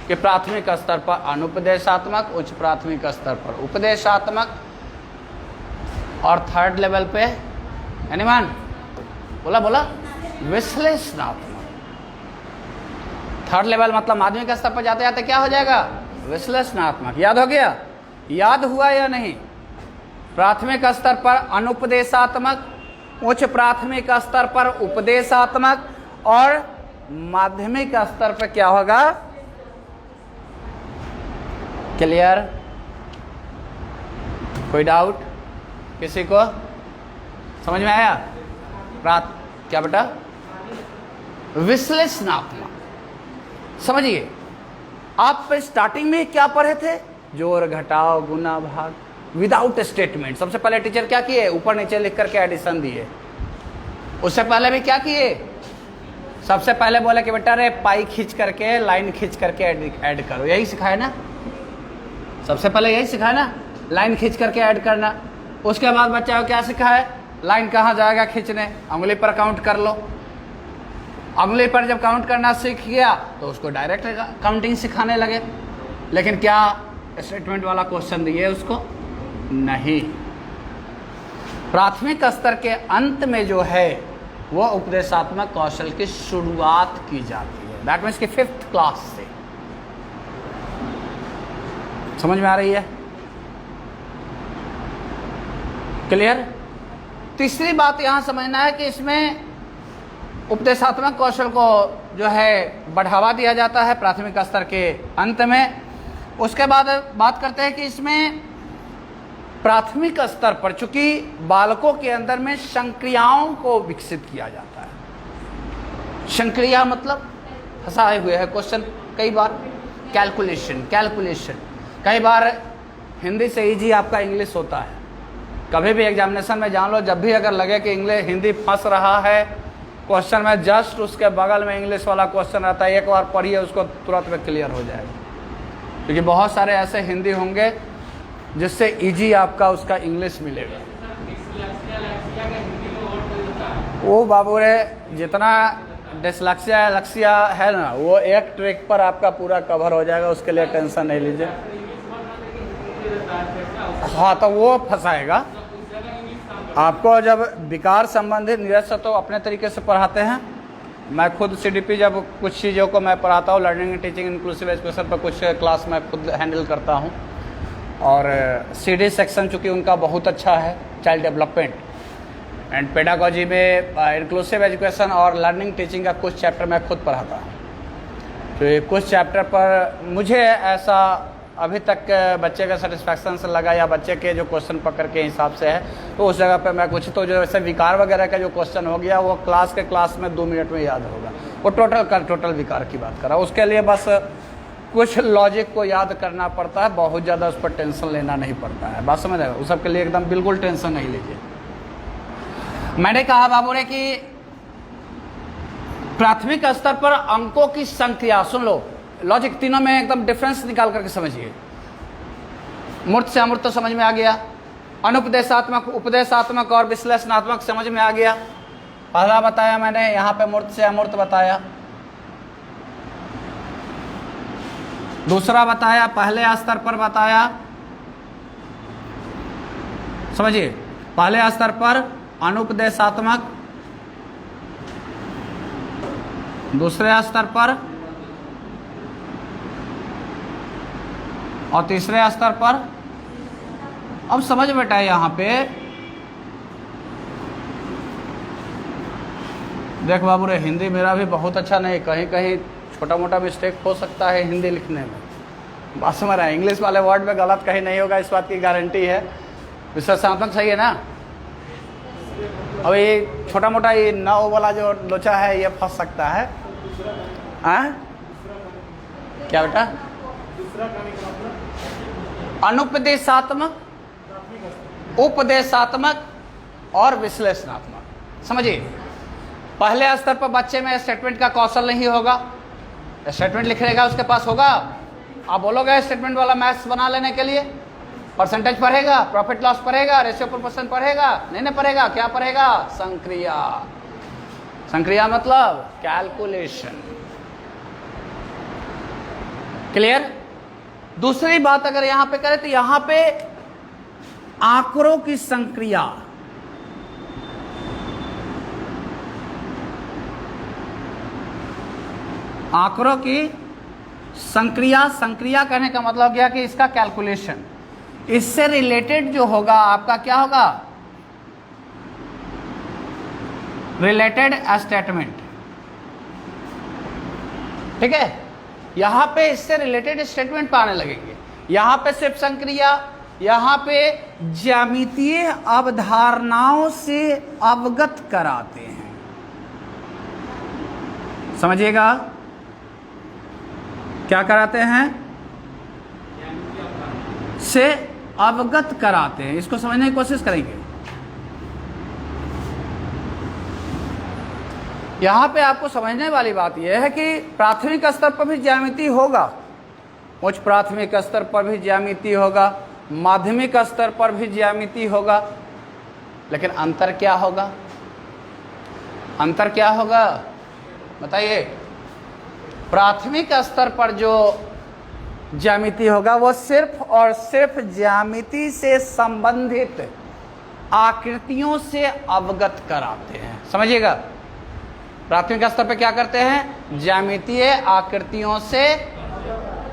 कि प्राथमिक स्तर पर अनुपदेशात्मक, उच्च प्राथमिक स्तर पर उपदेशात्मक, और थर्ड लेवल पे एनीवन बोला विश्लेषणात्मक। थर्ड लेवल मतलब माध्यमिक स्तर पर जाते जाते क्या हो जाएगा? विश्लेषणात्मक। याद हो गया? याद हुआ या नहीं? प्राथमिक स्तर पर अनुपदेशात्मक, उच्च प्राथमिक स्तर पर उपदेशात्मक, और माध्यमिक स्तर पर क्या होगा? क्लियर? कोई डाउट किसी को? समझ में आया? क्या बेटा? विश्लेषणात्मक। समझिए, आप स्टार्टिंग में क्या पढ़े थे? जोड़, घटाओ, गुना, भाग, विदाउट स्टेटमेंट। सबसे पहले टीचर क्या किए? ऊपर नीचे लिख करके एडिशन दिए। उससे पहले भी क्या किए, सबसे पहले बोले कि बेटा रे पाई खींच करके लाइन खींच करके ऐड करो, यही सिखाया ना, सबसे पहले यही सिखाया ना, लाइन खींच करके ऐड करना। उसके बाद बच्चा को क्या सिखाया, लाइन कहाँ जाएगा खींचने, उंगली पर काउंट कर लो। उंगली पर जब काउंट करना सीख गया तो उसको डायरेक्ट काउंटिंग सिखाने लगे। लेकिन क्या स्टेटमेंट वाला क्वेश्चन दिए उसको, नहीं। प्राथमिक स्तर के अंत में जो है वो उपदेशात्मक कौशल की शुरुआत की जाती है, दैट मीन्स कि 5th क्लास से। समझ में आ रही है, क्लियर। तीसरी बात यहां समझना है कि इसमें उपदेशात्मक कौशल को जो है बढ़ावा दिया जाता है प्राथमिक स्तर के अंत में। उसके बाद बात करते हैं कि इसमें प्राथमिक स्तर पर चूंकि बालकों के अंदर में संक्रियाओं को विकसित किया जाता है। संक्रिया मतलब फंसाए हुए है क्वेश्चन कई बार, कैलकुलेशन कई बार हिंदी से इजी आपका इंग्लिश होता है। कभी भी एग्जामिनेशन में जान लो, जब भी अगर लगे कि इंग्लिश हिंदी फंस रहा है क्वेश्चन में, जस्ट उसके बगल में इंग्लिश वाला क्वेश्चन रहता है, एक बार पढ़िए उसको तुरंत में क्लियर हो जाएगा। क्योंकि बहुत सारे ऐसे हिंदी होंगे जिससे इजी आपका उसका इंग्लिश मिलेगा। वो बाबू रे जितना डिसलेक्सिया है ना, वो एक ट्रिक पर आपका पूरा कवर हो जाएगा, उसके लिए टेंशन नहीं लीजिए। हाँ तो वो फंसाएगा आपको। जब विकार संबंधित निरस्त तो अपने तरीके से पढ़ाते हैं। मैं खुद CDP जब कुछ चीज़ों को मैं पढ़ाता हूँ, learning and teaching inclusive education पर कुछ क्लास मैं खुद हैंडल करता हूँ। और CD सेक्शन चूँकि उनका बहुत अच्छा है, चाइल्ड डेवलपमेंट एंड पेडागोजी में इंक्लूसिव एजुकेशन और लर्निंग टीचिंग का कुछ चैप्टर मैं खुद पढ़ाता हूँ। तो ये कुछ चैप्टर पर मुझे ऐसा अभी तक बच्चे का सेटिस्फैक्शन से लगा, या बच्चे के जो क्वेश्चन पकड़ के हिसाब से है, तो उस जगह पे मैं कुछ तो जो ऐसे विकार वगैरह का जो क्वेश्चन हो गया वो क्लास में 2 मिनट में याद होगा। वो टोटल विकार की बात करा, उसके लिए बस कुछ लॉजिक को याद करना पड़ता है, बहुत ज़्यादा उस पर टेंशन लेना नहीं पड़ता है। बात समझ आएगा, उस सबके लिए एकदम बिल्कुल टेंशन नहीं लीजिए। मैंने कहा बाबू ने कि प्राथमिक स्तर पर अंकों की संख्या, सुन लो लॉजिक तीनों में एकदम डिफरेंस निकाल करके समझिए। मूर्त से अमूर्त तो समझ में आ गया, अनुपदेशात्मक, उपदेशात्मक और विश्लेषणात्मक समझ में आ गया। पहला बताया मैंने, यहाँ पे मूर्त से अमूर्त बताया। दूसरा बताया, पहले स्तर पर बताया, समझिए, पहले स्तर पर अनुपदेशात्मक, दूसरे स्तर पर और तीसरे स्तर पर। अब समझ बेटा यहां पे देख बाबू रे, हिंदी मेरा भी बहुत अच्छा नहीं, कहीं कहीं छोटा मोटा मिस्टेक हो सकता है हिंदी लिखने में। बात समझ रहा है, इंग्लिश वाले वर्ड में गलत कहीं नहीं होगा, इस बात की गारंटी है। विश्लेषणात्मक सही है ना। अब ये छोटा मोटा ये न वाला जो लोचा है ये फंस सकता है। क्या बेटा? अनुपदेशात्मक, उपदेशात्मक और विश्लेषणात्मक। समझिए, पहले स्तर पर बच्चे में स्टेटमेंट का कौशल नहीं होगा, स्टेटमेंट लिखेगा उसके पास होगा, आप बोलोगे स्टेटमेंट वाला मैथ्स बना लेने के लिए, परसेंटेज पढ़ेगा, प्रॉफिट लॉस पढ़ेगा, रेशियो प्रोपोर्शन पढ़ेगा, नहीं पढ़ेगा, क्या पढ़ेगा? संक्रिया। संक्रिया मतलब कैलकुलेशन। क्लियर? दूसरी बात अगर यहां पे करें तो यहां पे आंकड़ों की संक्रिया, आंकड़ों की संक्रिया, संक्रिया कहने का मतलब क्या कि इसका कैलकुलेशन, इससे रिलेटेड जो होगा आपका क्या होगा? Related statement. ठीक है, यहां पे इससे रिलेटेड स्टेटमेंट पाने लगेंगे। यहां पे सिर्फ संक्रिया, यहां पे ज्यामितीय अवधारणाओं से अवगत कराते हैं। समझिएगा, क्या कराते हैं? से अवगत कराते हैं। इसको समझने की कोशिश करेंगे। यहाँ पे आपको समझने वाली बात यह है कि प्राथमिक स्तर पर भी ज्यामिति होगा, उच्च प्राथमिक स्तर पर भी ज्यामिति होगा, माध्यमिक स्तर पर भी ज्यामिति होगा, लेकिन अंतर क्या होगा? अंतर क्या होगा बताइए? प्राथमिक स्तर पर जो ज्यामिति होगा वो सिर्फ और सिर्फ ज्यामिति से संबंधित आकृतियों से अवगत कराते हैं। समझिएगा, प्राथमिक स्तर पे क्या करते हैं? ज्यामितीय आकृतियों से।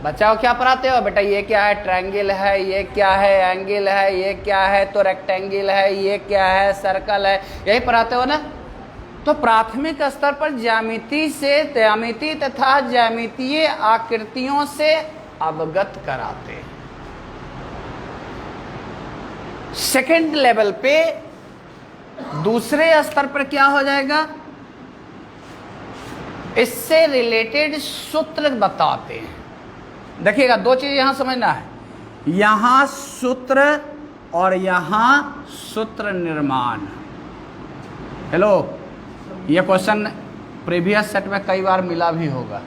बच्चाओं क्या पढ़ाते हो बेटा? ये क्या है? ट्रायंगल है। ये क्या है? एंगल है। ये क्या है? तो रेक्टेंगल है। ये क्या है? सर्कल है। यही पढ़ाते हो ना? तो प्राथमिक स्तर पर ज्यामिति तथा ज्यामितीय आकृतियों से अवगत कराते हैं। सेकंड लेवल पे, दूसरे स्तर पर क्या हो जाएगा? इससे रिलेटेड सूत्र बताते हैं। देखिएगा, दो चीज यहां समझना है, यहां सूत्र और यहां सूत्र निर्माण। हेलो, यह क्वेश्चन प्रीवियस सेट में कई बार मिला भी होगा।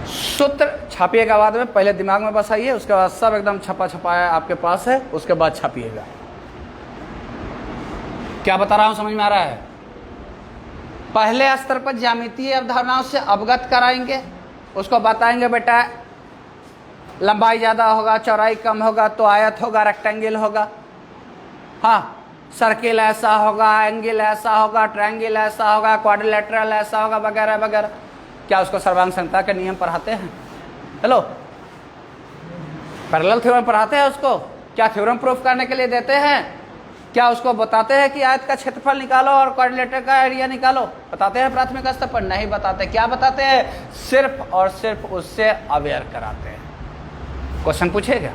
सूत्र छापिएगा बाद में, पहले दिमाग में बसाइए, उसके बाद सब एकदम छपा छपाया आपके पास है, उसके बाद छापिएगा। क्या बता रहा हूं, समझ में आ रहा है? पहले स्तर पर ज्यामितीय अवधारणाओं से अवगत कराएंगे, उसको बताएंगे बेटा लंबाई ज़्यादा होगा, चौड़ाई कम होगा तो आयत होगा, रेक्टेंगल होगा, हाँ सर्किल ऐसा होगा, एंगल ऐसा होगा, ट्रायंगल ऐसा होगा, क्वाड्रिलेटरल ऐसा होगा, वगैरह वगैरह। क्या उसको सर्वांग संख्या के नियम पढ़ाते हैं? हेलो, पैरेलल थ्योरम पढ़ाते हैं उसको? क्या थ्योरम प्रूफ करने के लिए देते हैं? क्या उसको बताते हैं कि आयत का क्षेत्रफल निकालो और क्वाड्रिलेटर का एरिया निकालो? बताते हैं प्राथमिक स्तर पर? नहीं बताते। क्या बताते हैं? सिर्फ और सिर्फ उससे अवेयर कराते हैं। क्वेश्चन पूछेगा।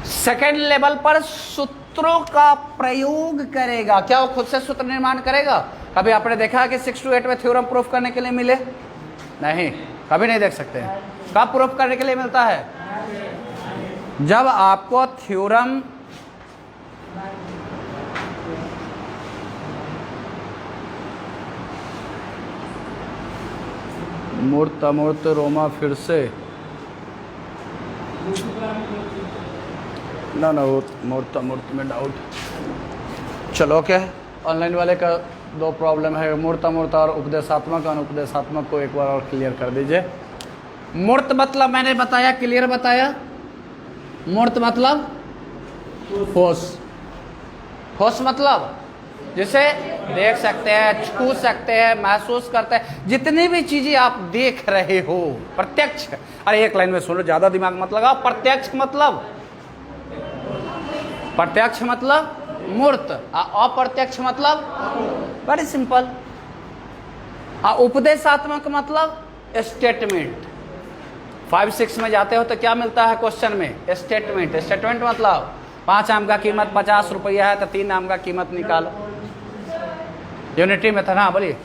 सेकेंड लेवल पर सूत्रों का प्रयोग करेगा। क्या वो खुद से सूत्र निर्माण करेगा? कभी आपने देखा कि 6 to 8 में थ्योरम प्रूफ करने के लिए मिले? नहीं, कभी नहीं देख सकते हैं। कब प्रूफ करने के लिए मिलता है? जब आपको थ्योरम मूर्त अमूर्त रोमा फिर से ना मूर्त अमूर्त में डाउट। चलो क्या है, ऑनलाइन वाले का दो प्रॉब्लम है, मूर्त अमूर्त और उपदेशात्मक। अनुपदेशात्मक को एक बार और क्लियर कर दीजिए। मूर्त मतलब मैंने बताया, क्लियर बताया। मूर्त मतलब ठोस। ठोस मतलब जिसे देख सकते हैं, छू सकते हैं, महसूस करते हैं। जितनी भी चीजें आप देख रहे हो प्रत्यक्ष। अरे एक लाइन में सुनो, ज्यादा दिमाग मत लगाओ। प्रत्यक्ष मतलब मूर्त, अप्रत्यक्ष मतलब वेरी सिंपल। उपदेशात्मक मतलब स्टेटमेंट। 5-6 में जाते हो तो क्या मिलता है क्वेश्चन में? स्टेटमेंट। स्टेटमेंट मतलब 5 आम का कीमत 50 रुपया है तो 3 आम का कीमत निकालो। यूनिटी में था ना? बोलिए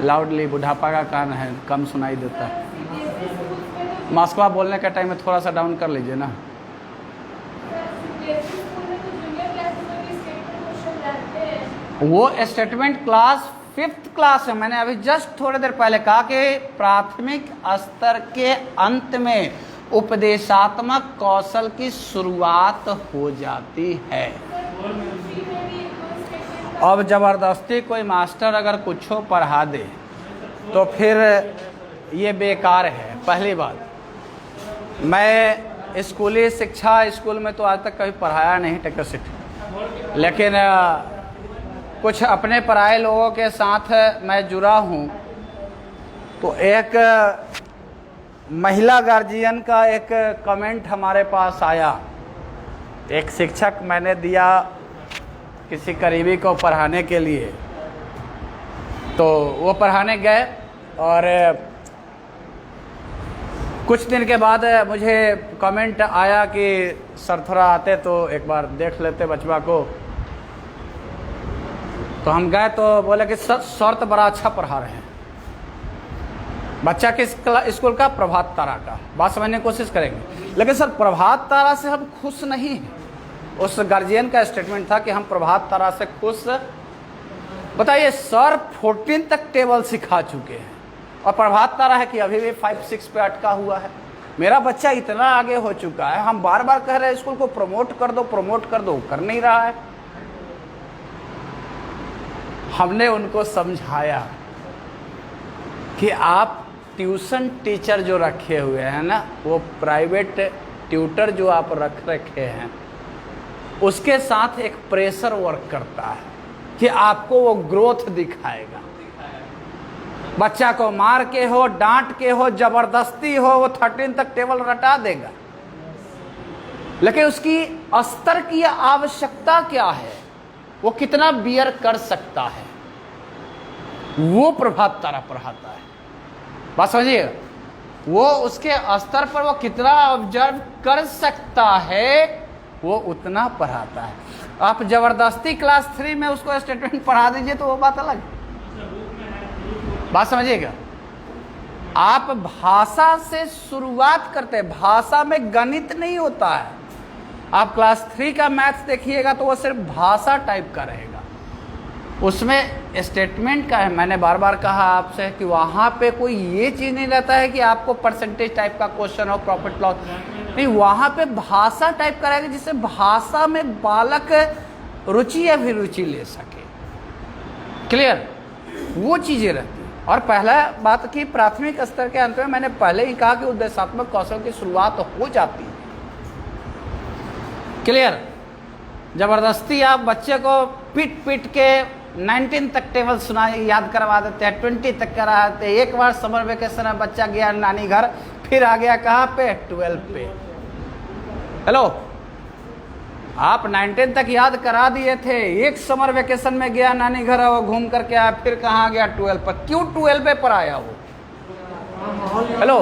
लाउडली, बुढ़ापा का कान है, कम सुनाई देता है। मास्कवा बोलने के टाइम में थोड़ा सा डाउन कर लीजिए ना। वो स्टेटमेंट क्लास 5th क्लास है। मैंने अभी जस्ट थोड़ी देर पहले कहा कि प्राथमिक स्तर के अंत में उपदेशात्मक कौशल की शुरुआत हो जाती है। अब जबरदस्ती कोई मास्टर अगर कुछ पढ़ा दे तो फिर ये बेकार है। पहली बात, मैं स्कूली शिक्षा, स्कूल में तो आज तक कभी पढ़ाया नहीं टेक्नोसिटी, लेकिन कुछ अपने पराए लोगों के साथ मैं जुड़ा हूँ। तो एक महिला गार्जियन का एक कमेंट हमारे पास आया। एक शिक्षक मैंने दिया किसी करीबी को पढ़ाने के लिए, तो वो पढ़ाने गए और कुछ दिन के बाद मुझे कमेंट आया कि सर थोड़ा आते तो एक बार देख लेते बचवा को। तो हम गए तो बोले कि सर तो बड़ा अच्छा पढ़ा रहे हैं। बच्चा किस स्कूल का? प्रभात तारा का। बात समझने की कोशिश करेंगे। लेकिन सर प्रभात तारा से हम खुश नहीं हैं। उस गार्जियन का स्टेटमेंट था कि हम प्रभात तारा से खुश। बताइए सर 14 तक टेबल सिखा चुके हैं और प्रभात तारा है कि अभी भी 5-6 पे अटका हुआ है। मेरा बच्चा इतना आगे हो चुका है, हम बार बार कह रहे हैं स्कूल को प्रमोट कर दो, प्रमोट कर दो, कर नहीं रहा है। हमने उनको समझाया कि आप ट्यूशन टीचर जो रखे हुए हैं ना, वो प्राइवेट ट्यूटर जो आप रख रखे हैं, उसके साथ एक प्रेशर वर्क करता है कि आपको वो ग्रोथ दिखाएगा। बच्चा को मार के हो, डांट के हो, जबरदस्ती हो, वो 13 तक टेबल रटा देगा। लेकिन उसकी स्तर की आवश्यकता क्या है, वो कितना बियर कर सकता है, वो प्रभात तारा पढ़ाता है। बात समझिएगा, वो उसके स्तर पर वो कितना ऑब्जर्व कर सकता है, वो उतना पढ़ाता है। आप जबरदस्ती क्लास 3 में उसको स्टेटमेंट पढ़ा दीजिए तो वो बात अलग। बात समझिएगा, आप भाषा से शुरुआत करते हैं, भाषा में गणित नहीं होता है। आप क्लास 3 का मैथ्स देखिएगा तो वो सिर्फ भाषा टाइप का रहेगा, उसमें स्टेटमेंट का है। मैंने बार बार कहा आपसे कि वहाँ पे कोई ये चीज़ नहीं रहता है कि आपको परसेंटेज टाइप का क्वेश्चन हो, प्रॉफिट लॉस नहीं, वहाँ पे भाषा टाइप का रहेगा जिससे भाषा में बालक रुचि या अभिरुचि ले सके। क्लियर, वो चीज़ें रहती। और पहला बात की प्राथमिक स्तर के अंत में मैंने पहले ही कहा कि उद्देश्यात्मक कौशल की शुरुआत हो जाती है। क्लियर, जबरदस्ती आप बच्चे को पीट पीट के 19 तक टेबल सुना याद करवा देते हैं, 20 तक करा देते हैं। एक बार समर वेकेशन में बच्चा गया नानी घर, फिर आ गया कहाँ पे, 12 पे। हेलो, आप 19 तक याद करा दिए थे, एक समर वेकेशन में गया नानी घर, वो घूम करके आया, फिर कहाँ गया, 12 पर। क्यों 12 पर आया वो? हेलो,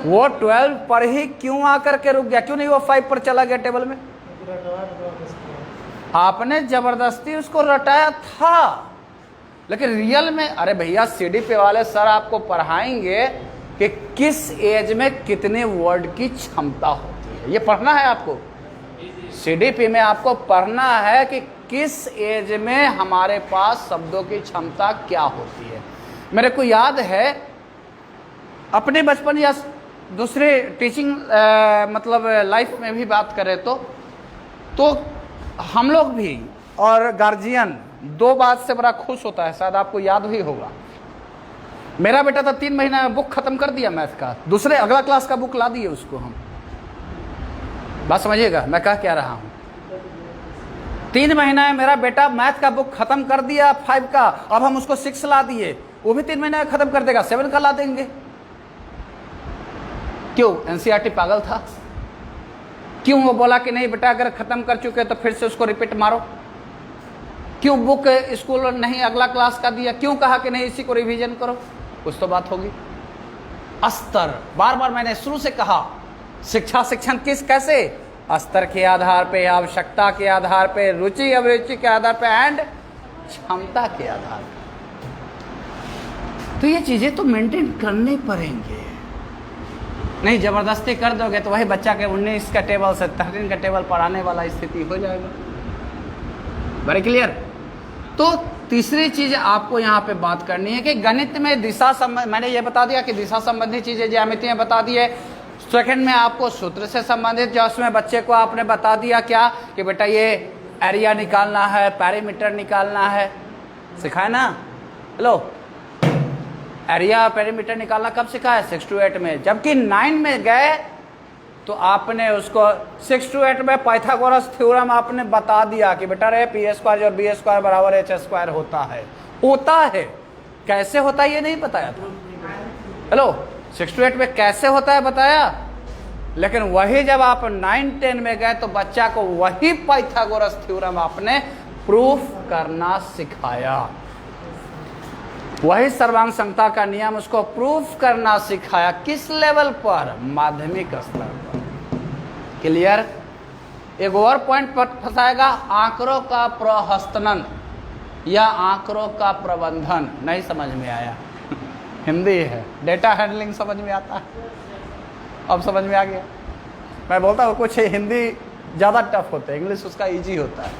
वो 12 पर ही क्यों आकर के रुक गया? क्यों नहीं वो 5 पर चला गया टेबल में? आपने जबरदस्ती उसको रटाया था। लेकिन रियल में, अरे भैया सीडीपी वाले सर आपको पढ़ाएंगे कि किस एज में कितने वर्ड की क्षमता होती है, ये पढ़ना है आपको। सीडीपी में आपको पढ़ना है कि किस एज में हमारे पास शब्दों की क्षमता क्या होती है। मेरे को याद है अपने बचपन या दूसरे टीचिंग मतलब लाइफ में भी बात करें तो हम लोग भी और गार्जियन दो बात से बड़ा खुश होता है, शायद आपको याद भी होगा। मेरा बेटा था 3 महीना में बुक खत्म कर दिया मैथ का, दूसरे अगला क्लास का बुक ला दिए उसको हम। बात समझिएगा मैं कह क्या रहा हूँ। 3 महीना में मेरा बेटा मैथ का बुक खत्म कर दिया 5 का, अब हम उसको 6 ला दिए, वो भी 3 महीने में खत्म कर देगा, 7 का ला देंगे। क्यों? एनसीईआरटी पागल था? क्यों वो बोला कि नहीं बेटा अगर खत्म कर चुके तो फिर से उसको रिपीट मारो? क्यों बुक स्कूल नहीं अगला क्लास का दिया? क्यों कहा कि नहीं इसी को रिवीजन करो? कुछ तो बात होगी। स्तर, बार बार मैंने शुरू से कहा, शिक्षा शिक्षण कैसे? स्तर के आधार पे, आवश्यकता के आधार पे, रुचि अभिरुचि के आधार पे एंड क्षमता के आधार पे। तो ये चीजें तो मेंटेन करने पड़ेंगे, नहीं जबरदस्ती कर दोगे तो वही बच्चा के 19 का टेबल से 13 का टेबल पर आने वाला स्थिति हो जाएगा। Very clear. तो तीसरी चीज आपको यहाँ पे बात करनी है कि गणित में दिशा संबंध, मैंने ये बता दिया कि दिशा संबंधी चीजें ज्यामिति में बता दिए। सेकंड में आपको सूत्र से संबंधित, जो उसमें बच्चे को आपने बता दिया क्या कि बेटा ये एरिया निकालना है, पैरीमीटर निकालना है, सिखाया ना? हेलो, एरिया पैरीमीटर निकालना कब सिखाया? 6 to 8 में। जबकि 9 में गए तो आपने उसको 6 to 8 में पाइथागोरस थ्योरम आपने बता दिया कि बेटा रे p² और b² बराबर h² होता है। कैसे होता है ये नहीं बताया था। हेलो, 6 to 8 में कैसे होता है बताया, लेकिन वही जब आप 9-10 में गए तो बच्चा को वही पाइथागोरस थ्योरम आपने प्रूफ करना सिखाया, वही सर्वांग समता का नियम उसको प्रूफ करना सिखाया। किस लेवल पर? माध्यमिक स्तर पर। क्लियर। एक और पॉइंट पर फंसाएगा, आंकड़ों का प्रहस्तनन या आंकड़ों का प्रबंधन। नहीं समझ में आया? हिंदी है, डेटा हैंडलिंग समझ में आता है? अब समझ में आ गया? मैं बोलता हूँ कुछ हिंदी ज़्यादा टफ होते हैं, इंग्लिश उसका इजी होता है।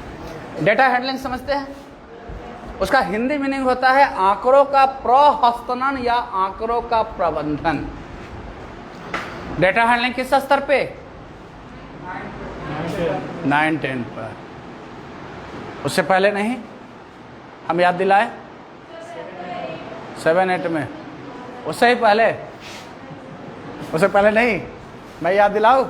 डेटा हैंडलिंग समझते हैं? उसका हिंदी मीनिंग होता है आंकड़ों का प्रहस्तनन या आंकड़ों का प्रबंधन। डेटा हैंडलिंग किस स्तर पे? 9-10 पर। उससे पहले नहीं, हम याद दिलाए 7-8 में। उससे ही पहले, उससे पहले नहीं, मैं याद दिलाऊं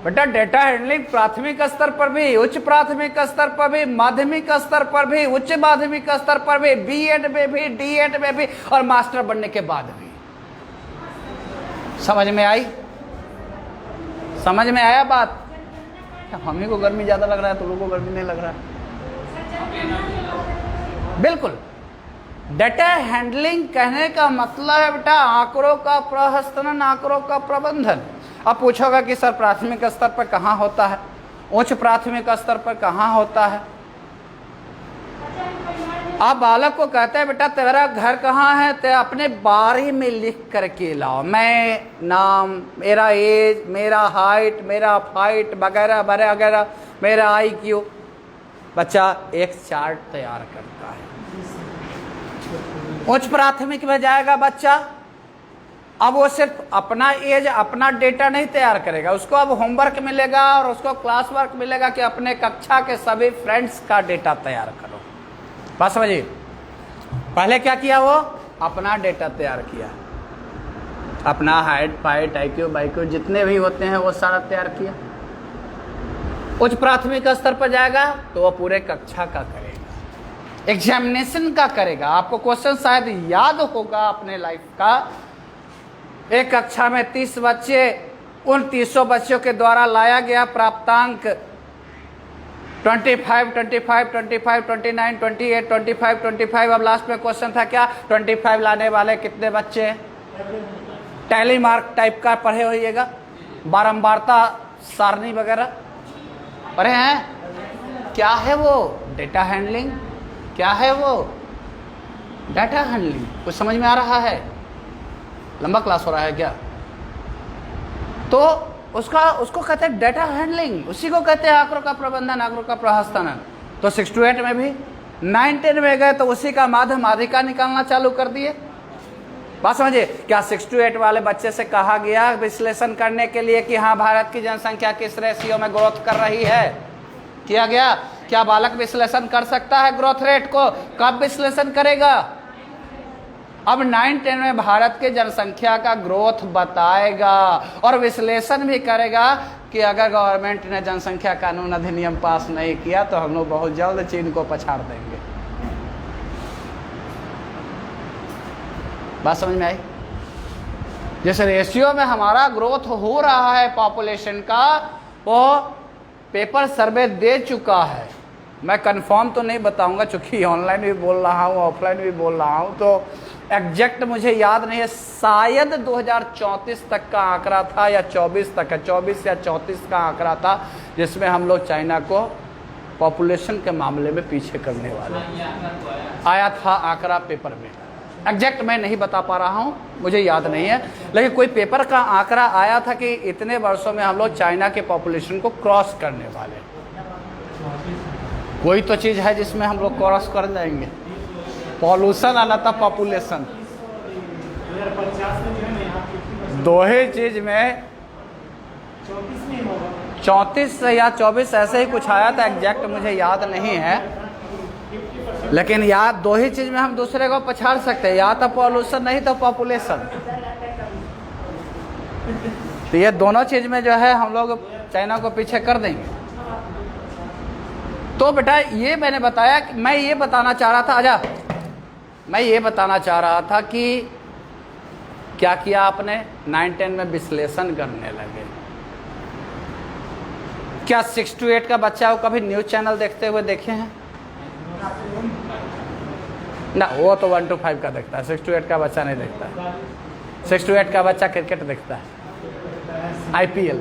बेटा। डेटा हैंडलिंग प्राथमिक स्तर पर भी, उच्च प्राथमिक स्तर पर भी, माध्यमिक स्तर पर भी, उच्च माध्यमिक स्तर पर भी, बीएड में भी, डीएड में भी और मास्टर बनने के बाद भी। समझ में आई? समझ में आया बात? हम ही को गर्मी ज्यादा लग रहा है, तो लोगों को गर्मी नहीं लग रहा है। बिल्कुल, डेटा हैंडलिंग कहने का मतलब है बेटा आंकड़ों का प्रहस्तन, आंकड़ों का प्रबंधन। अब पूछोगा कि सर प्राथमिक स्तर पर कहाँ होता है, उच्च प्राथमिक स्तर पर कहाँ होता है? आप बालक को कहते हैं बेटा तेरा घर कहाँ है, ते अपने बारे में लिख करके लाओ। मैं, नाम, मेरा एज, मेरा हाइट, मेरा फाइट वगैरह वगैरह, मेरा IQ। बच्चा एक चार्ट तैयार करता है। उच्च प्राथमिक में जाएगा बच्चा, अब वो सिर्फ अपना एज, अपना डेटा नहीं तैयार करेगा, उसको अब होमवर्क मिलेगा और उसको क्लास वर्क मिलेगा कि अपने कक्षा के सभी फ्रेंड्स का डेटा तैयार करो। बात समझिए, पहले क्या किया वो? अपना डेटा तैयार किया, अपना हाइट फाइट IQ बाइक्यू जितने भी होते हैं वो सारा तैयार किया। उच्च प्राथमिक स्तर पर जाएगा तो वो पूरे कक्षा का करेगा, एग्जामिनेशन का करेगा। आपको क्वेश्चन शायद याद होगा अपने लाइफ का, एक कक्षा में 30 बच्चे, उन 300 बच्चों के द्वारा लाया गया प्राप्तांक 25, 25, 25, 29, 28, 25, 25। अब लास्ट में क्वेश्चन था क्या? 25 लाने वाले कितने बच्चे? टैली मार्क टाइप का पढ़े होइएगा, बारंबारता सारणी वगैरह पढ़े हैं। क्या है वो? Data handling. क्या है वो? Data handling. कुछ समझ में आ रहा है? लंबा क्लास हो रहा है क्या? तो उसको कहते हैं डेटा हैंडलिंग, उसी को कहते हैं आंकड़ों का प्रबंधन, आंकड़ों का प्रहस्तन। तो 6 to 8 में भी, 9-10 में गए तो उसी का माध्य माध्यिका निकालना चालू कर दिए। बात समझिए, क्या 6 to 8 वाले बच्चे से कहा गया विश्लेषण करने के लिए कि हाँ भारत की जनसंख्या किस रेशियो में ग्रोथ कर रही है? किया गया? क्या बालक विश्लेषण कर सकता है ग्रोथ रेट को? कब विश्लेषण करेगा? अब 9-10 में भारत के जनसंख्या का ग्रोथ बताएगा और विश्लेषण भी करेगा कि अगर गवर्नमेंट ने जनसंख्या कानून अधिनियम पास नहीं किया तो हम लोग बहुत जल्द चीन को पछाड़ देंगे। बात समझ में आई? जिस रेशियो में हमारा ग्रोथ हो रहा है पॉपुलेशन का, वो पेपर सर्वे दे चुका है। मैं कंफर्म तो नहीं बताऊंगा क्योंकि ऑनलाइन भी बोल रहा हूँ, ऑफलाइन भी बोल रहा हूँ, तो एग्जैक्ट मुझे याद नहीं है। शायद 2034 तक का आंकड़ा था या 24 तक है, 24 या 34 का आंकड़ा था, जिसमें हम लोग चाइना को पॉपुलेशन के मामले में पीछे करने वाले आया था आंकड़ा पेपर में। एग्जैक्ट मैं नहीं बता पा रहा हूँ, मुझे याद नहीं है, लेकिन कोई पेपर का आंकड़ा आया था कि इतने वर्षों में हम लोग चाइना के पॉपुलेशन को क्रॉस करने वाले। कोई तो चीज़ है जिसमें हम लोग क्रॉस कर जाएंगे, पॉल्यूशन आना था पॉपुलेशन। 2 ही चीज में 34 या 24 ऐसे ही कुछ आया था, एग्जैक्ट मुझे याद नहीं है, लेकिन याद 2 ही चीज में हम दूसरे को पछाड़ सकते हैं, या तो पॉल्यूशन नहीं तो पॉपुलेशन। तो ये दोनों चीज में जो है हम लोग चाइना को पीछे कर देंगे। तो बेटा ये मैंने बताया कि मैं ये बताना चाह रहा था, आजा, मैं ये बताना चाह रहा था कि क्या किया आपने 9-10 में विश्लेषण करने लगे। क्या 6 to 8 का बच्चा वो कभी न्यूज़ चैनल देखते हुए देखे हैं? ना, वो तो 1 to 5 का देखता है, 6 to 8 का बच्चा नहीं देखता है। 6 to 8 का बच्चा क्रिकेट देखता है, IPL।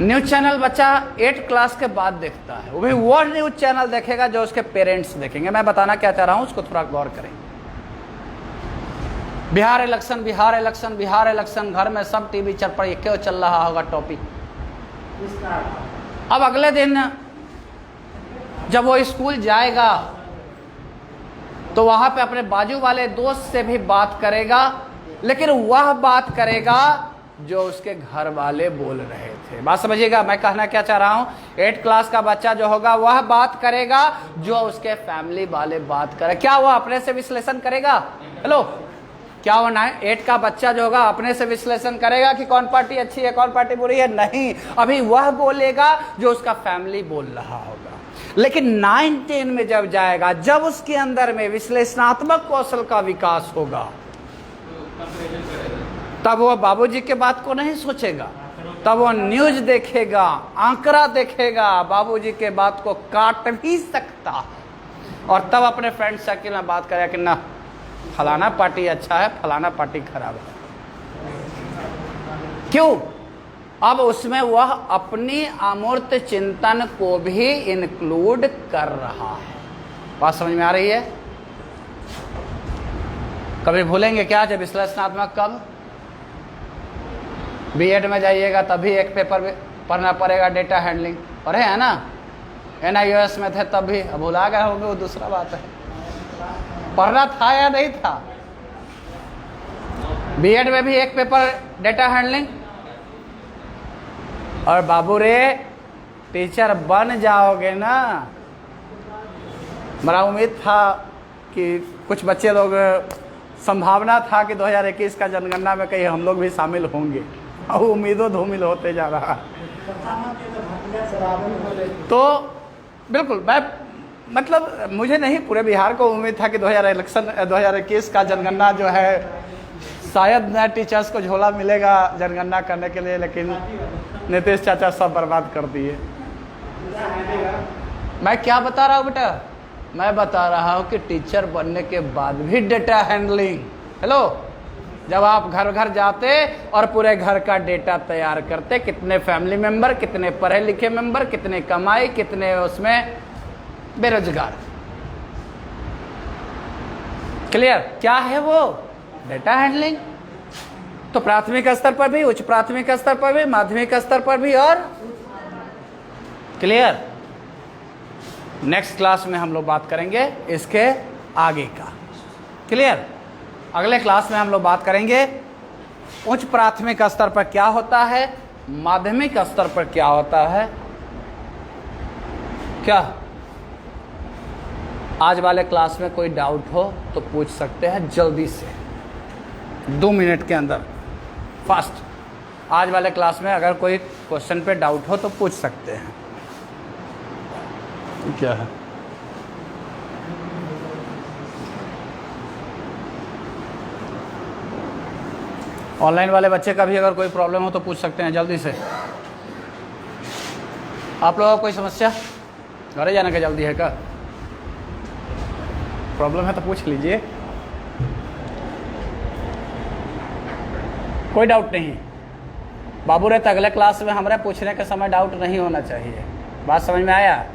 न्यूज़ चैनल बच्चा 8 क्लास के बाद देखता है, वो भी वो न्यूज़ चैनल देखेगा जो उसके पेरेंट्स देखेंगे। मैं बताना क्या चाह रहा हूँ उसको थोड़ा गौर करें। Bihar election, Bihar election, Bihar election, घर में सब टीवी चल पर क्यों चल रहा होगा टॉपिक। अब अगले दिन जब वो स्कूल जाएगा तो वहां पे अपने बाजू वाले दोस्त से भी बात करेगा, लेकिन वह बात करेगा जो उसके घर वाले बोल रहे थे। बात समझिएगा मैं कहना क्या चाह रहा हूं। 8 क्लास का बच्चा जो होगा वह बात करेगा जो उसके फैमिली वाले बात करे। क्या वह अपने से विश्लेषण करेगा? हेलो, क्या वो 8 का बच्चा जो होगा अपने से विश्लेषण करेगा कि कौन पार्टी अच्छी है कौन पार्टी बुरी है? नहीं, अभी वह बोलेगा जो उसका फैमिली बोल रहा होगा। लेकिन 9-10 में जब जाएगा, जब उसके अंदर में विश्लेषणात्मक कौशल का विकास होगा, तब वह बाबूजी के बात को नहीं सोचेगा, तब वो न्यूज देखेगा, आंकड़ा देखेगा, बाबूजी के बात को काट भी सकता है, और तब अपने फ्रेंड सर्किल में बात करेगा कि ना फलाना पार्टी अच्छा है फलाना पार्टी खराब है। क्यों? अब उसमें वह अपनी अमूर्त चिंतन को भी इंक्लूड कर रहा है। बात समझ में आ रही है? कभी भूलेंगे क्या जब विश्लेषणात्मक? कब बीएड में जाइएगा तभी एक पेपर पढ़ना पड़ेगा, डेटा हैंडलिंग पढ़े हैं ना, NIOS में थे तब भी, अब भुला गए होंगे वो दूसरा बात है। पढ़ना था या नहीं था? बीएड में भी एक पेपर डेटा हैंडलिंग। और बाबू रे टीचर बन जाओगे ना, मेरा उम्मीद था कि कुछ बच्चे लोग, संभावना था कि 2021 का जनगणना में कहीं हम लोग भी शामिल होंगे, और उम्मीदों धूमिल होते जा रहा है। तो बिल्कुल मैं मतलब मुझे नहीं, पूरे बिहार को उम्मीद था कि 2021 का जनगणना जो है शायद नए टीचर्स को झोला मिलेगा जनगणना करने के लिए, लेकिन नीतीश चाचा सब बर्बाद कर दिए। मैं क्या बता रहा हूँ बेटा? मैं बता रहा हूँ कि टीचर बनने के बाद भी डेटा हैंडलिंग, हेलो, जब आप घर घर जाते और पूरे घर का डेटा तैयार करते, कितने फैमिली मेंबर, कितने पढ़े लिखे मेंबर, कितने कमाई, कितने उसमें बेरोजगार। क्लियर? क्या है वो? Data handling. तो प्राथमिक स्तर पर भी, उच्च प्राथमिक स्तर पर भी, माध्यमिक स्तर पर भी, और क्लियर? नेक्स्ट क्लास में हम लोग बात करेंगे इसके आगे का। क्लियर? अगले क्लास में हम लोग बात करेंगे उच्च प्राथमिक स्तर पर क्या होता है, माध्यमिक स्तर पर क्या होता है। क्या आज वाले क्लास में कोई डाउट हो तो पूछ सकते हैं जल्दी से, 2 मिनट के अंदर, फास्ट। आज वाले क्लास में अगर कोई क्वेश्चन पे डाउट हो तो पूछ सकते हैं। क्या है? ऑनलाइन वाले बच्चे का भी अगर कोई प्रॉब्लम हो तो पूछ सकते हैं जल्दी से। आप लोगों को कोई समस्या? घरे जाने का जल्दी है क्या? प्रॉब्लम है तो पूछ लीजिए, कोई डाउट नहीं। बाबू रे तो अगले क्लास में हमारे पूछने के समय डाउट नहीं होना चाहिए। बात समझ में आया?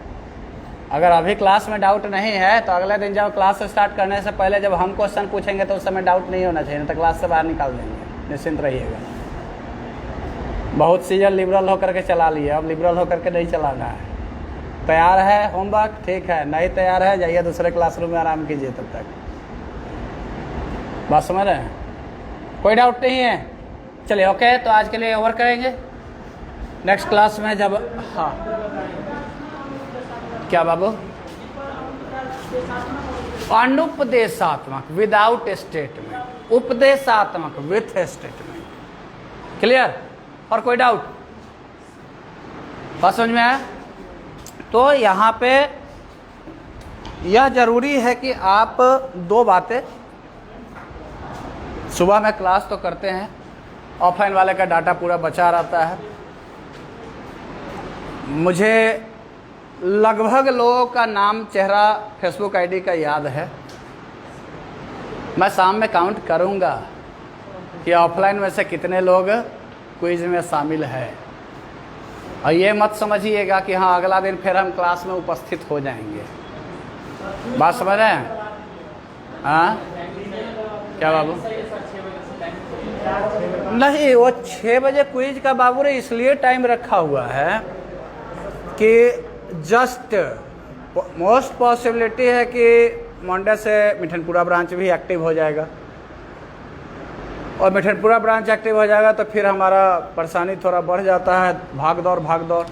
अगर अभी क्लास में डाउट नहीं है तो अगले दिन जब क्लास स्टार्ट करने से पहले जब हम क्वेश्चन पूछेंगे तो उस समय डाउट नहीं होना चाहिए, नहीं तो क्लास से बाहर निकाल देंगे। निश्चिंत रहिएगा। बहुत सीजन लिबरल होकर के चला लिए, अब लिबरल होकर के नहीं चलाना है। तैयार है होमवर्क? ठीक है। नहीं तैयार है जाइए दूसरे क्लासरूम में आराम कीजिए तब तक। बात समझ रहे हैं? कोई डाउट नहीं है? चलिए ओके, तो आज के लिए ओवर करेंगे। नेक्स्ट क्लास में जब, हाँ क्या बाबू? अनुपदेशात्मक, विदाउट स्टेटमेंट, उपदेशात्मक विथ स्टेटमेंट। क्लियर? और कोई डाउट? बात समझ में आया? तो यहाँ पे यह जरूरी है कि आप 2 बातें, सुबह में क्लास तो करते हैं, ऑफलाइन वाले का डाटा पूरा बचा रहता है। मुझे लगभग लोगों का नाम, चेहरा, फेसबुक आईडी का याद है। मैं शाम में काउंट करूँगा कि ऑफलाइन में से कितने लोग क्विज में शामिल है। और ये मत समझिएगा कि हाँ अगला दिन फिर हम क्लास में उपस्थित हो जाएंगे। बात समझ रहे हैं? हाँ क्या बाबू? नहीं, वो 6 बजे क्विज का बाबू रे इसलिए टाइम रखा हुआ है कि जस्ट मोस्ट पॉसिबिलिटी है कि मंडे से मिठनपुरा ब्रांच भी एक्टिव हो जाएगा, और मिठनपुरा ब्रांच एक्टिव हो जाएगा तो फिर हमारा परेशानी थोड़ा बढ़ जाता है, भाग दौड़।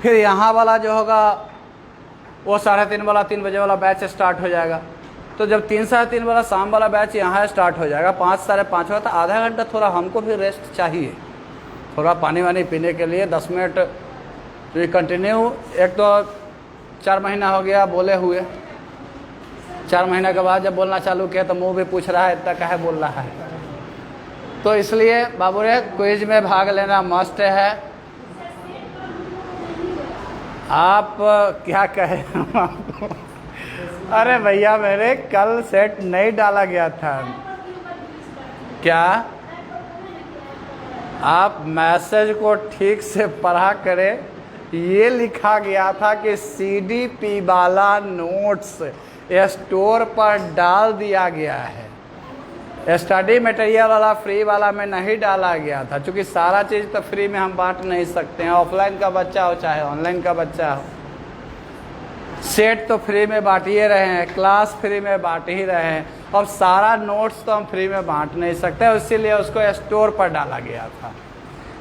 फिर यहाँ वाला जो होगा वो 3:30 वाला 3 बजे वाला बैच स्टार्ट हो जाएगा। तो जब 3 साढ़े 3 वाला शाम वाला बैच यहाँ स्टार्ट हो जाएगा 5 साढ़े 5 वाला, तो आधा घंटा थोड़ा हमको भी रेस्ट चाहिए, थोड़ा पानी वानी पीने के लिए 10 मिनट तो कंटिन्यू। एक तो 4 महीना हो गया बोले हुए, 4 महीने के बाद जब बोलना चालू किया तो मुँह भी पूछ रहा है इतना काहे बोल रहा है। तो इसलिए बाबू रे क्विज में भाग लेना मस्ट है। आप क्या कहें आपको? अरे भैया मेरे कल सेट नहीं डाला गया था क्या? आप मैसेज को ठीक से पढ़ा करें, ये लिखा गया था कि CDP वाला नोट्स स्टोर पर डाल दिया गया है, स्टडी मटेरियल वाला फ्री वाला में नहीं डाला गया था, क्योंकि सारा चीज़ तो फ्री में हम बांट नहीं सकते हैं, ऑफलाइन का बच्चा हो चाहे ऑनलाइन का बच्चा हो। सेट तो फ्री में बांट ही रहे हैं, क्लास फ्री में बांट ही रहे हैं, अब सारा नोट्स तो हम फ्री में बांट नहीं सकते, इसीलिए उसको स्टोर पर डाला गया था।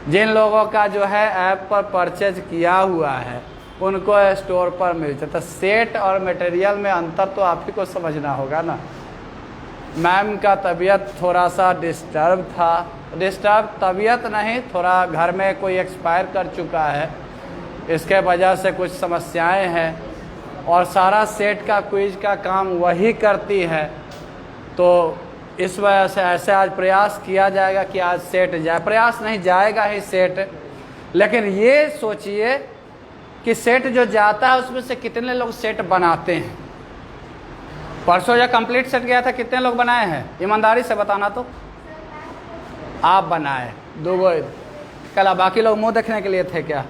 जिन लोगों का जो है ऐप पर परचेज किया हुआ है उनको स्टोर पर मिलता। तो सेट और मटेरियल में अंतर तो आप ही को समझना होगा ना। मैम का तबीयत थोड़ा सा डिस्टर्ब था, तबीयत नहीं, थोड़ा घर में कोई एक्सपायर कर चुका है, इसके वजह से कुछ समस्याएं हैं, और सारा सेट का क्विज का काम वही करती है। तो इस वजह से ऐसे आज प्रयास किया जाएगा कि आज सेट जाए, प्रयास नहीं जाएगा ही सेट। लेकिन ये सोचिए कि सेट जो जाता है उसमें से कितने लोग सेट बनाते हैं। परसों जब कंप्लीट सेट गया था कितने लोग बनाए हैं, ईमानदारी से बताना। तो आप बनाए 2 कल, बाकी लोग मुंह देखने के लिए थे क्या?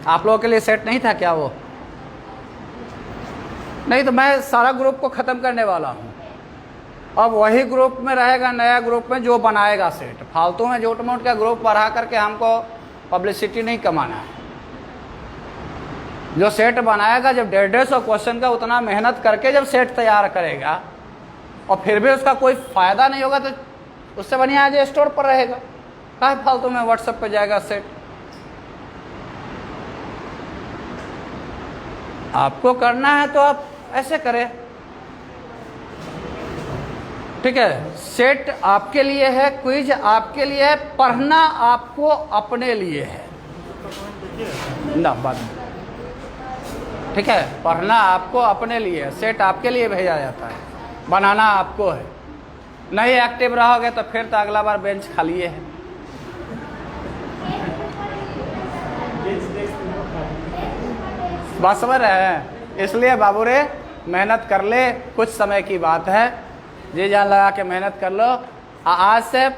आप लोगों के लिए सेट नहीं था क्या वो? नहीं, तो मैं सारा ग्रुप को ख़त्म करने वाला हूँ। अब वही ग्रुप में रहेगा, नया ग्रुप में जो बनाएगा सेट। फालतू में झूठ मूठ का ग्रुप बढ़ा करके हमको पब्लिसिटी नहीं कमाना है। जो सेट बनाएगा, जब 150 क्वेश्चन का उतना मेहनत करके जब सेट तैयार करेगा और फिर भी उसका कोई फ़ायदा नहीं होगा, तो उससे बढ़िया आज स्टोर पर रहेगा। काहे फालतू में व्हाट्सएप पर जाएगा सेट? आपको करना है तो आप ऐसे करें, ठीक है। सेट आपके लिए है, क्विज आपके लिए है, पढ़ना आपको अपने लिए है ना, बात ठीक है। पढ़ना आपको अपने लिए है, सेट आपके लिए भेजा जाता है, बनाना आपको है। नहीं एक्टिव रहोगे तो फिर तो अगला बार बेंच खाली है। बात समझ रहे हैं? इसलिए बाबू रे मेहनत कर ले, कुछ समय की बात है, जी जान लगा के मेहनत कर लो। आज से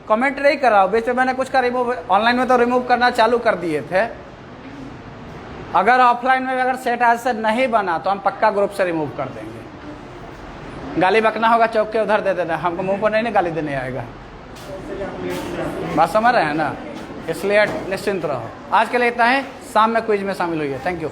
कमेंट नहीं कर रहा हूँ, बीच में मैंने कुछ का रिमूव, ऑनलाइन में तो रिमूव करना चालू कर दिए थे। अगर ऑफलाइन में अगर सेट आज से नहीं बना तो हम पक्का ग्रुप से रिमूव कर देंगे। गाली बकना होगा चौक के उधर दे देना, हमको मुंह पर नहीं गाली देने आएगा। बात समझ रहे हैं ना? इसलिए निश्चिंत रहो। आज के लिए इतना ही, शाम में क्विज में शामिल हुई है। Thank you.